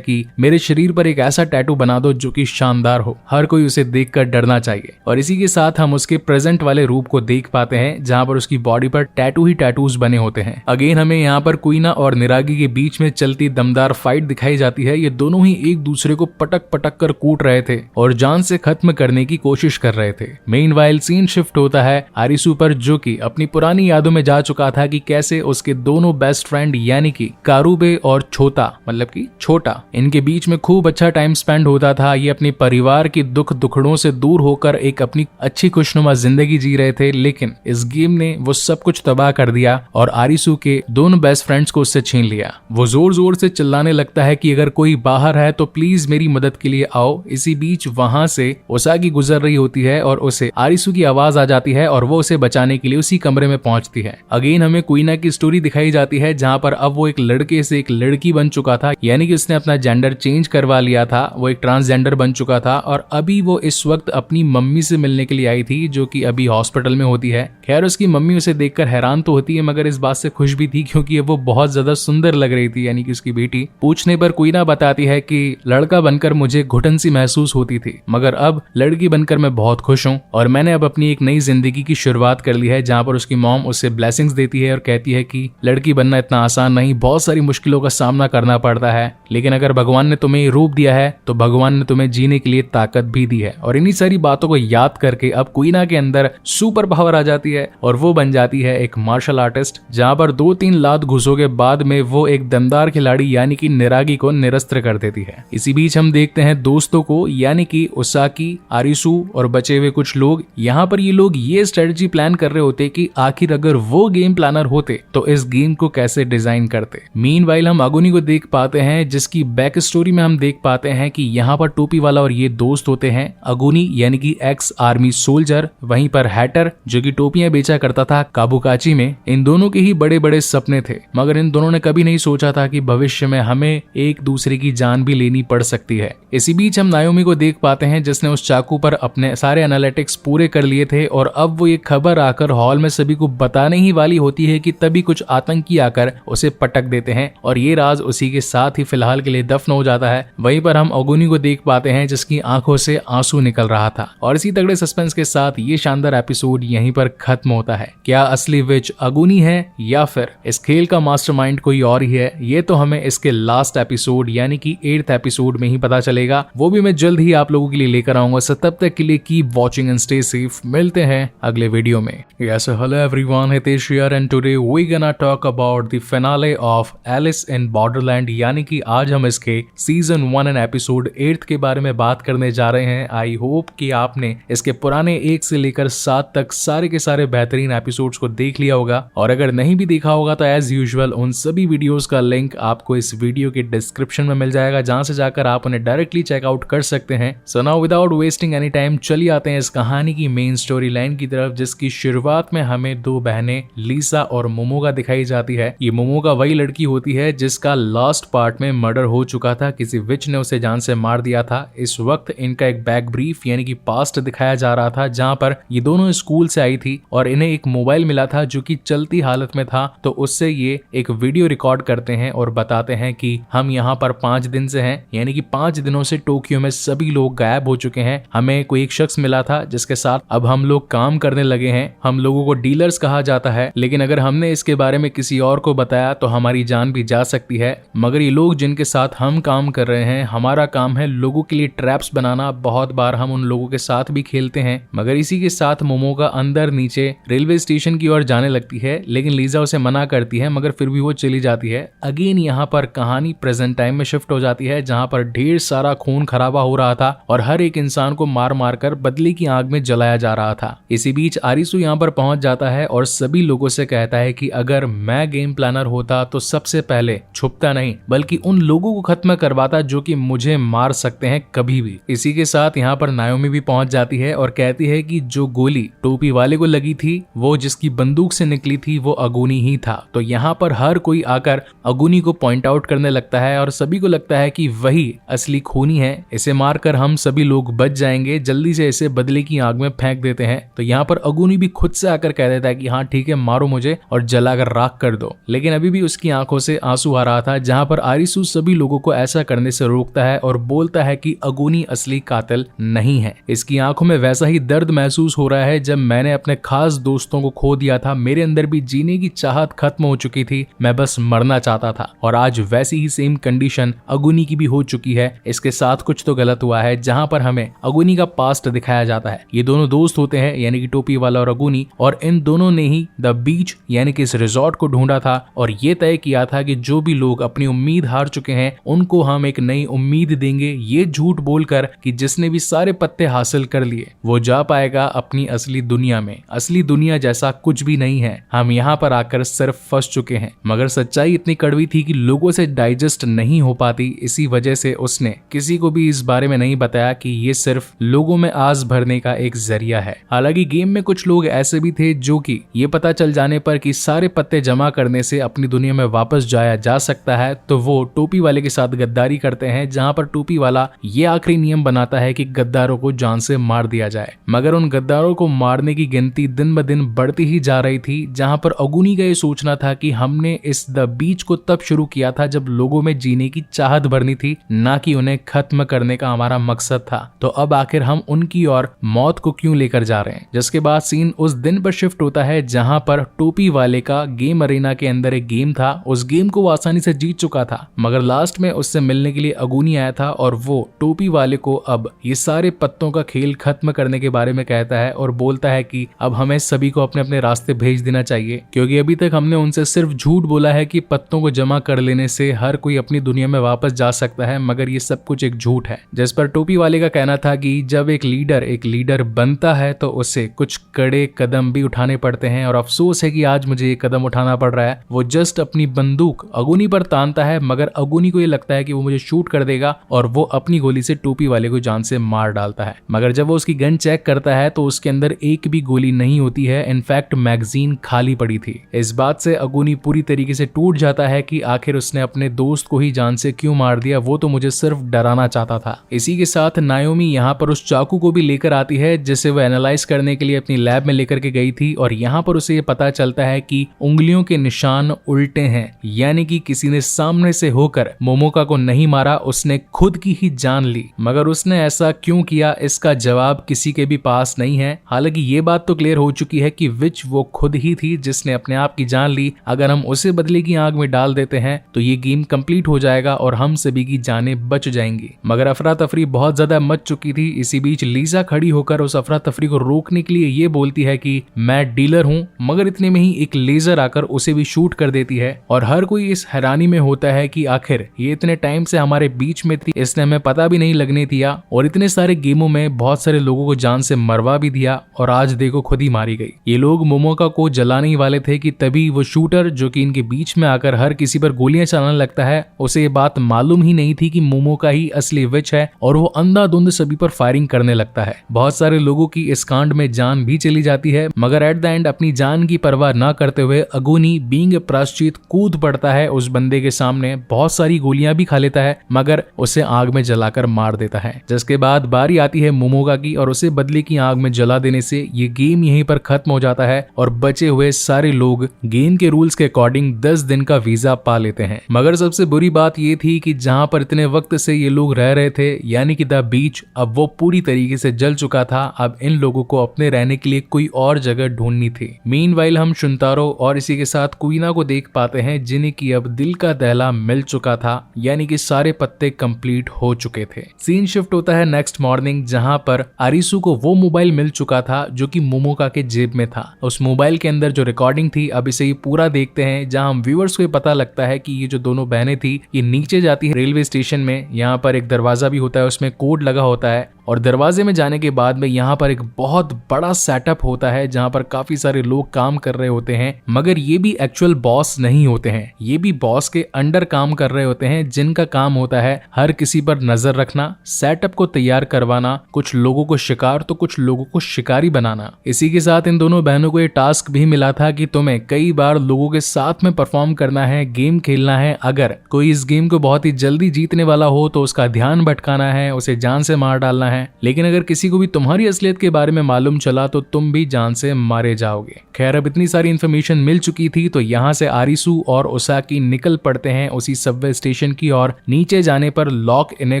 कि मेरे शरीर पर एक ऐसा टैटू बना दो जो कि शानदार हो, हर कोई उसे देखकर डरना चाहिए। और इसी के साथ हम उसके प्रेजेंट वाले रूप को देख पाते हैं जहां पर उसकी बॉडी पर टैटू ही टैटूज बने होते हैं। अगेन हमें यहाँ पर कुइना और निरागी के बीच में चलती दमदार फाइट दिखाई जाती है। ये दोनों ही एक दूसरे को पटक पटक कर कूट रहे थे और जान से खत्म करने की कोशिश कर रहे थे। मेनवाइल सीन शिफ्ट होता है आरिसू पर, जो कि अपनी पुरानी यादों में जा चुका था कि कैसे उसके दोनों बेस्ट फ्रेंड यानी कि कारुबे और छोटा, मतलब कि छोटा, इनके बीच में खूब अच्छा टाइम स्पेंड होता था। ये अपने परिवार की दुख दुखड़ों से दूर होकर एक अपनी अच्छी खुशनुमा जिंदगी जी रहे थे, लेकिन इस गेम ने वो सब कुछ तबाह कर दिया और आरिसू के दोनों बेस्ट फ्रेंड्स को उससे छीन लिया। वो जोर जोर से चिल्लाने लगता है कि अगर कोई बाहर है तो प्लीज मेरी मदद के लिए आओ। इसी बीच वहां से ओसागी गुजर रही होती है और उसे आरिसू की आवाज आ जाती है और वो उसे बचाने के लिए उसी कमरे में पहुंचती है। अगेन हमें कुइना की स्टोरी दिखाई जाती है जहां पर अब वो एक लड़के से एक लड़की बन चुका था, यानी कि उसने अपना जेंडर चेंज करवा लिया था। वो एक ट्रांसजेंडर बन चुका था और अभी वो इस वक्त अपनी मम्मी से मिलने के लिए आई थी जो कि अभी हॉस्पिटल में होती है। खैर उसकी मम्मी उसे देखकर हैरान तो होती है मगर इस बात से खुश भी थी क्योंकि वो बहुत ज्यादा सुंदर लग रही थी, यानी कि उसकी बेटी। पूछने पर कुइना बताती है कि लड़का बनकर मुझे घुटन सी महसूस होती थी मगर अब लड़की बनकर मैं बहुत खुश हूँ और मैंने अब अपनी एक नई जिंदगी की शुरुआत कर ली है। जहाँ पर उसकी मॉम उसे ब्लेसिंग्स देती है और कहती है कि लड़की बनना इतना आसान नहीं, बहुत सारी मुश्किलों का सामना करना पड़ता है, लेकिन अगर भगवान ने तुम्हें रूप दिया है तो भगवान ने तुम्हें जीने के लिए ताकत भी दी है। और इन्हीं सारी बातों को याद करके अब कुइना के अंदर सुपर पावर आ जाती है और वो बन जाती है एक मार्शल आर्टिस्ट। जहाँ पर 2-3 लात घुसों के बाद में वो एक दमदार खिलाड़ी यानी कि निरागी को निरस्त कर देती है। इसी बीच हम देखते हैं दोस्तों को, यानी कि ओसाकी, आरिसू और बचे हुए कुछ लोग। यहाँ पर ये लोग ये स्ट्रेटजी प्लान कर रहे होते कि आखिर अगर वो गेम प्लानर होते तो इस गेम को कैसे डिजाइन करते। मीनवाइल हम अगुनी को देख पाते हैं जिसकी बैक स्टोरी में हम देख पाते हैं कि यहाँ पर टोपी वाला और ये दोस्त होते हैं। अगुनी यानी कि एक्स आर्मी सोल्जर, वहीं पर हैटर जो कि टोपियां बेचा करता था काबुकाची में। इन दोनों के ही बड़े बड़े सपने थे मगर इन दोनों ने कभी नहीं सोचा था कि भविष्य में हमें एक दूसरे की जान भी लेनी पड़ सकती है। इसी बीच हम नायोमी को देख पाते हैं जिसने उस चाकू पर अपने सारे एनालिटिक्स पूरे कर लिए थे और अब वो ये खबर आकर हॉल में सभी को बताने ही वाली होती है कि तभी कुछ आतंकी आकर उसे पटक देते हैं और ये राज उसी के साथ ही फिलहाल के लिए दफन हो जाता है। वहीं पर हम अगुनी को देख पाते हैं जिसकी आंखों से आंसू निकल रहा था। और इसी तगड़े सस्पेंस के साथ ये शानदार एपिसोड यहीं पर खत्म होता है। क्या असली विच अगुनी है या फिर इस खेल का मास्टरमाइंड कोई और ही है, ये तो हमें इसके लास्ट एपिसोड यानी कि 8th एपिसोड में ही पता चलेगा। वो भी मैं जल्द ही आप लोगों के लिए लेकर आऊंगा। सो तब तक के लिए keep watching and stay safe. मिलते हैं अगले वीडियो में। Yes, hello everyone, Hitesh here and today we gonna talk about the finale of Alice in Borderland, यानी कि आज हम इसके सीजन 1 एंड एपिसोड 8 के बारे में बात करने जा रहे हैं। आई होप कि आपने इसके पुराने 1 से लेकर 7 तक सारे के सारे बेहतरीन एपिसोड्स को देख लिया होगा और अगर नहीं भी देखा होगा तो एज यूजुअल उन सभी वीडियोस का लिंक आपको इस वीडियो के डिस्क्रिप्शन में मिल जाएगा, जहां से जाकर आप उन्हें डायरेक्टली चेकआउट कर सकते हैं। So now without wasting any time चलिए आते हैं इस कहानी की मेन स्टोरी लाइन की तरफ, जिसकी शुरुआत में हमें 2 बहनें लीसा और मोमोगा दिखाई जाती है। ये मोमोगा वही लड़की होती है जिसका लास्ट पार्ट में मर्डर हो चुका था, किसी विच ने उसे जान से मार दिया था। इस वक्त इनका एक बैक ब्रीफ यानी कि पास्ट दिखाया जा रहा था, जहां पर ये दोनों स्कूल से आई थी और इन्हें एक मोबाइल मिला था जो कि चलती हालत में था। तो उससे ये एक वीडियो रिकॉर्ड करते हैं और बताते हैं कि हम यहाँ पर 5 दिन से हैं, यानी कि 5 दिनों से टोक्यो में सभी लोग गायब हो चुके हैं। हमें कोई एक शख्स मिला था जिसके साथ अब हम लोग काम करने लगे हैं। हम लोगों को डीलर्स कहा जाता है, लेकिन अगर हमने इसके बारे में किसी और को बताया तो हमारी जान भी जा सकती है। मगर ये लोग जिनके साथ हम काम कर रहे हैं, हमारा काम है लोगों के लिए ट्रैप्स बनाना। बहुत बार हम उन लोगों के साथ भी खेलते हैं। मगर इसी के साथ मोमोगा अंदर नीचे रेलवे स्टेशन की ओर जाने लगती है, लेकिन लीजा उसे मना करती है मगर फिर भी वो चली जाती है। अगेन यहाँ पर कहानी प्रेजेंट टाइम में शिफ्ट हो जाती है, जहाँ पर ढेर सारा खून खराबा हो रहा था और हर एक इंसान को मार मार कर बदले की आग में जलाया जा रहा था। इसी बीच आरिसू यहाँ पर पहुंच जाता है और सभी लोगों से कहता है कि अगर मैं गेम प्लानर होता तो सबसे पहले छुपता नहीं बल्कि उन लोगों को खत्म करवाता जो कि मुझे मार सकते हैं कभी भी। इसी के साथ यहाँ पर नायोमी भी पहुंच जाती है और कहती है कि जो गोली टोपी वाले को लगी थी वो जिसकी बंदूक से निकली थी वो अगुनी ही था। तो यहाँ पर हर कोई आकर अगुनी को पॉइंट आउट करने लगता है और सभी को लगता है कि वही असली खूनी है, इसे मारकर हम सभी लोग बच जाएंगे, जल्दी से इसे बदले की आग में फेंक देते हैं। तो यहाँ पर अगुनी भी खुद से आकर कह देता है कि हाँ ठीक है, मारो मुझे और जलाकर राख कर दो। लेकिन अभी भी उसकी आंखों से आंसू आ रहा था, जहाँ पर आरिसू सभी लोगों को ऐसा करने से रोकता है और बोलता है कि अगुनी असली कातिल नहीं है। इसकी आंखों में वैसा ही दर्द महसूस हो रहा है जब मैंने अपने खास दोस्तों को खो दिया था। मेरे अंदर भी जीने की चाहत खत्म हो चुकी थी, मैं बस मरना चाहता था और आज वैसी ही सेम कंडीशन अगुनी की भी हो चुकी है। इसके साथ कुछ तो गलत हुआ है। जहाँ पर हमें अगुनी का पास्ट दिखाया जाता है। ये दोनों दोस्त होते हैं यानी कि टोपी वाला और अगुनी, और इन दोनों ने ही द बीच यानी कि इस रिजॉर्ट को ढूंढा था और ये तय किया था कि जो भी लोग अपनी उम्मीद हार चुके हैं उनको हम एक नई उम्मीद देंगे, ये झूठ बोलकर कि जिसने भी सारे पत्ते हासिल कर लिए वो जा पाएगा अपनी असली दुनिया में। असली दुनिया जैसा कुछ भी नहीं है, हम यहाँ पर आकर सिर्फ फंस चुके हैं। मगर सच्चाई इतनी कड़वी थी कि लोगों से डाइजेस्ट नहीं हो पाती, इसी वजह से उसने किसी को भी इस बारे में नहीं बताया कि ये सिर्फ लोगों में आस भरने का एक जरिया है। हालांकि गेम में कुछ लोग ऐसे भी थे जो कि ये पता चल जाने पर कि सारे पत्ते जमा करने से अपनी दुनिया में वापस जाया जा सकता है तो वो टोपी वाले के साथ गद्दारी करते हैं, जहां पर टोपी वाला ये आखिरी नियम बनाता है कि गद्दारों को जान से मार दिया जाए। मगर उन गद्दारों को मारने की गिनती दिन ब दिन बढ़ती ही जा रही थी, जहां पर अगुनी का ये सोचना था कि हमने इस द बीच को तब शुरू किया था जब लोगों में जीने की चाहत भरनी थी, ना कि उन्हें खत्म करने का हमारा मकसद था। तो अब आखिर हम उनकी और मौत को क्यों लेकर जा रहे हैं। जिसके बाद सीन उस दिन पर शिफ्ट होता है जहां पर टोपी वाले का गेम अरेना के अंदर एक गेम था। उस गेम को वो आसानी से जीत चुका था, मगर लास्ट में उससे मिलने के लिए अगुनी आया था और वो टोपी वाले को अब ये सारे पत्तों का खेल खत्म करने के बारे में कहता है और बोलता है कि अब हमें सभी को अपने अपने रास्ते भेज देना चाहिए, क्योंकि अभी तक हमने उनसे सिर्फ झूठ बोला है कि पत्तों को जमा कर लेने से हर कोई अपनी दुनिया में वापस जा सकता है, मगर ये सब कुछ एक झूठ है। जिस पर टोपी वाले का कहना था कि जब एक लीडर बनता है तो उसे कुछ कड़े कदम भी उठाने पड़ते हैं और अफसोस है कि आज मुझे ये कदम उठाना पड़ रहा है। वो जस्ट अपनी बंदूक अगुनी पर तानता है, मगर अगुनी को ये लगता है कि वो मुझे शूट कर देगा और वो अपनी गोली से टोपी वाले को जान से मार डालता है। मगर जब वो उसकी गन चेक करता है तो उसके अंदर एक भी गोली नहीं होती है, इनफैक्ट मैगजीन खाली पड़ी थी। इस बात से अगुनी पूरी तरीके से टूट जाता है कि आखिर उसने अपने दोस्त को ही जान से क्यों मार दिया, वो तो मुझे सिर्फ डराना चाहता था। इसी के साथ नायोमी यहाँ पर उस चाकू को भी लेकर आती है जिसे वो एनालाइज करने के लिए अपनी लैब में लेकर के गई थी, और यहाँ पर उसे ये पता चलता है कि उंगलियों के निशान उल्टे हैं, यानी कि किसी ने सामने से होकर मोमोका को नहीं मारा, उसने खुद की ही जान ली। मगर उसने ऐसा क्यों किया इसका जवाब किसी के भी पास नहीं है। हालांकि ये बात तो क्लियर हो चुकी है कि विच वो खुद ही थी जिसने अपने आप की जान ली। अगर हम उसे बदले की आग में डाल देते हैं तो ये गेम कंप्लीट हो जाएगा और हम सभी की जानें बच जाएंगी। मगर अफरा तफरी बहुत ज्यादा मच चुकी थी। इसी बीच लीजा खड़ी होकर उस अफरा तफरी को रोकने के लिए ये बोलती है कि मैं डीलर हूँ, मगर इतने में ही एक लेजर आकर उसे भी शूट कर देती है और हर कोई इस हैरानी में होता है कि आखिर ये इतने टाइम से हमारे बीच में थी, इसने हमें पता भी नहीं लगने दिया और इतने सारे गेमों में बहुत सारे लोगों को जान से मरवा भी दिया और आज देखो खुद ही मारी गई। ये लोग मोमोका को जलाने ही वाले थे कि तभी वो शूटर जो कि इनके बीच में आकर हर किसी पर गोलियां चलाने लगता है, उसे ये बात मालूम ही नहीं थी कि मोमोका ही असली विच है और वो अंधाधुंध सभी पर फायरिंग करने लगता है। बहुत सारे लोगों की इस कांड में जान भी चली जाती है, मगर एट द एंड अपनी जान की परवाह न करते हुए अगुनी बीइंग प्रायश्चित कूद पड़ता है उस बंदे के सामने, बहुत सारी गोलियां भी खा लेता है मगर उसे आग में जलाकर मार देता है। जिसके बाद बारी आती है मोमोका की और उसे बदले की आग में जला देने से ये गेम यहीं पर खत्म हो जाता है और बचे हुए सारे लोग गेम के रूल्स के अकॉर्डिंग 10 दिन का वीजा पा लेते हैं। मगर सबसे बुरी बात ये थी कि जहां पर इतने वक्त से ये लोग रह रहे थे यानी कि द बीच, अब वो पूरी तरीके से जल चुका था। अब इन लोगों को अपने रहने के लिए कोई और जगह ढूंढनी थी। मीनवाइल हम शुंतारो और इसी के साथ कुइना को देख पाते हैं जिन्हें की अब दिल का दहला मिल चुका था, यानी कि सारे पत्ते कंप्लीट हो चुके थे। सीन शिफ्ट होता है नेक्स्ट मॉर्निंग जहां पर आरिसू को वो मोबाइल मिल चुका था जो कि मोमोका के जेब में था। उस मोबाइल के अंदर जो रिकॉर्डिंग थी अब इसे पूरा देखते हैं, जहां हम व्यूअर्स को पता लगता है कि ये जो दोनों बहनें थी ये नीचे जाती है रेलवे स्टेशन में। यहाँ पर एक दरवाजा भी होता है, उसमें कोड लगा होता है और दरवाजे में जाने के बाद में यहाँ पर एक बहुत बड़ा सेटअप होता है जहाँ पर काफी सारे लोग काम कर रहे होते हैं, मगर ये भी एक्चुअल बॉस नहीं होते हैं, ये भी बॉस के अंडर काम कर रहे होते हैं, जिनका काम होता है हर किसी पर नजर रखना, सेटअप को तैयार करवाना, कुछ लोगों को शिकार तो कुछ लोगों को शिकारी बनाना। इसी के साथ इन दोनों बहनों को ये टास्क भी मिला था कि तुम्हें कई बार लोगों के साथ में परफॉर्म करना है, गेम खेलना है। अगर कोई इस गेम को बहुत ही जल्दी जीतने वाला हो तो उसका ध्यान भटकाना है, उसे जान से मार डालना है। लेकिन अगर किसी को भी तुम्हारी असलियत के बारे में मालूम चला तो तुम भी जान से मारे जाओगे। खैर, अब इतनी सारी इन्फॉर्मेशन मिल चुकी थी तो यहाँ से आरिसू और ओसाकी निकल पड़ते हैं उसी सबवे स्टेशन की और नीचे जाने पर लॉक इन्हें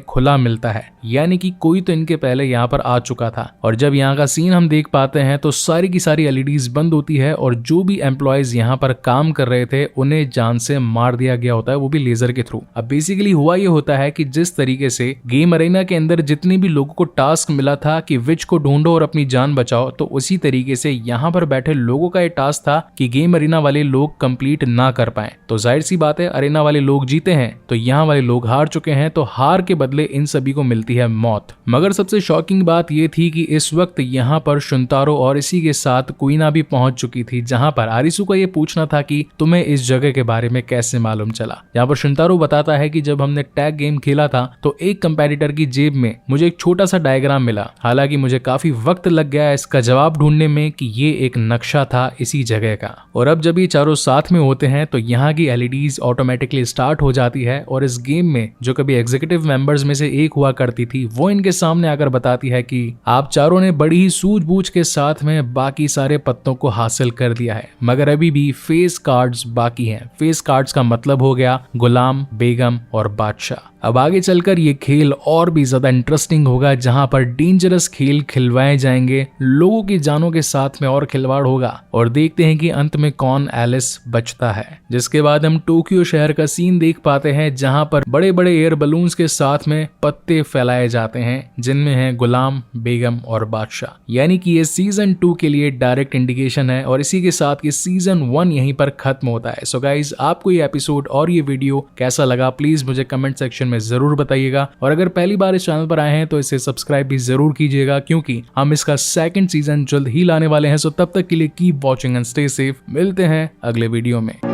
खुला मिलता है, यानी कि कोई तो इनके पहले यहाँ पर आ चुका था। और जब यहाँ का सीन हम देख पाते हैं तो सारी की सारी एलईडीज बंद होती है और जो भी एम्प्लॉयज यहाँ पर काम कर रहे थे उन्हें जान से मार दिया गया होता है, वो भी लेजर के थ्रू। अब बेसिकली हुआ ये होता है कि जिस तरीके से गेम अरेना के अंदर जितने भी लोगों को टास्क मिला था कि विच को ढूंढो और अपनी जान बचाओ, तो उसी तरीके से यहाँ पर बैठे लोगों का ये टास्क था कि गेम अरेना वाले लोग कंप्लीट ना कर पाए। तो जाहिर सी बात है, अरेना वाले लोग जीते हैं तो यहाँ वाले लोग हार चुके हैं, तो हार के बदले इन सभी को मिलती है मौत। मगर सबसे शॉकिंग बात यह थी कि इस वक्त यहाँ पर शुंतारो और इसी के साथ कुइना भी पहुंच चुकी थी, जहां पर आरिसू को यह पूछना था कि तुम्हें इस जगह के बारे में कैसे मालूम चला। यहाँ पर शुंतारो बताता है कि जब हमने टैग गेम खेला था तो एक कंपेटिटर की जेब में मुझे एक छोटा सा डायग्राम मिला, हालांकि मुझे काफी वक्त लग गया इसका जवाब ढूंढने में कि ये एक नक्शा था इसी जगह का। और अब जब ये चारों साथ में होते हैं तो यहाँ की एलईडीज ऑटोमेटिकली स्टार्ट हो जाती है और इस गेम में जो कभी एग्जीक्यूटिव मेंबर्स में से एक हुआ करती थी वो इनके सामने आकर बताती है कि आप चारों ने बड़ी ही सूझबूझ के साथ में बाकी सारे पत्तों को हासिल कर दिया है, मगर अभी भी फेस कार्ड्स बाकी हैं। फेस कार्ड्स का मतलब हो गया गुलाम, बेगम और बादशाह। अब आगे चलकर ये खेल और भी ज्यादा इंटरेस्टिंग होगा, जहां पर डेंजरस खेल खिलवाए जाएंगे, लोगों की जानों के साथ में और खिलवाड़ होगा और देखते हैं कि अंत में कौन एलिस बचता है। जिसके बाद हम टोक्यो शहर का सीन देख पाते हैं, जहां पर बड़े बड़े एयर बलून्स के साथ में पत्ते फैलाए जाते हैं, जिनमें है गुलाम, बेगम और बादशाह। यानी कि ये सीजन 2 के लिए डायरेक्ट इंडिकेशन है और इसी के साथ ये सीजन 1 यहीं पर खत्म होता है। सो गाइज, आपको ये एपिसोड और ये वीडियो कैसा लगा प्लीज मुझे कमेंट सेक्शन में जरूर बताइएगा। और अगर पहली बार इस चैनल पर आए हैं तो इसे सब्सक्राइब भी जरूर कीजिएगा, क्योंकि हम इसका सेकंड सीजन जल्द ही लाने वाले हैं। सो तब तक के लिए keep watching and stay safe. मिलते हैं अगले वीडियो में।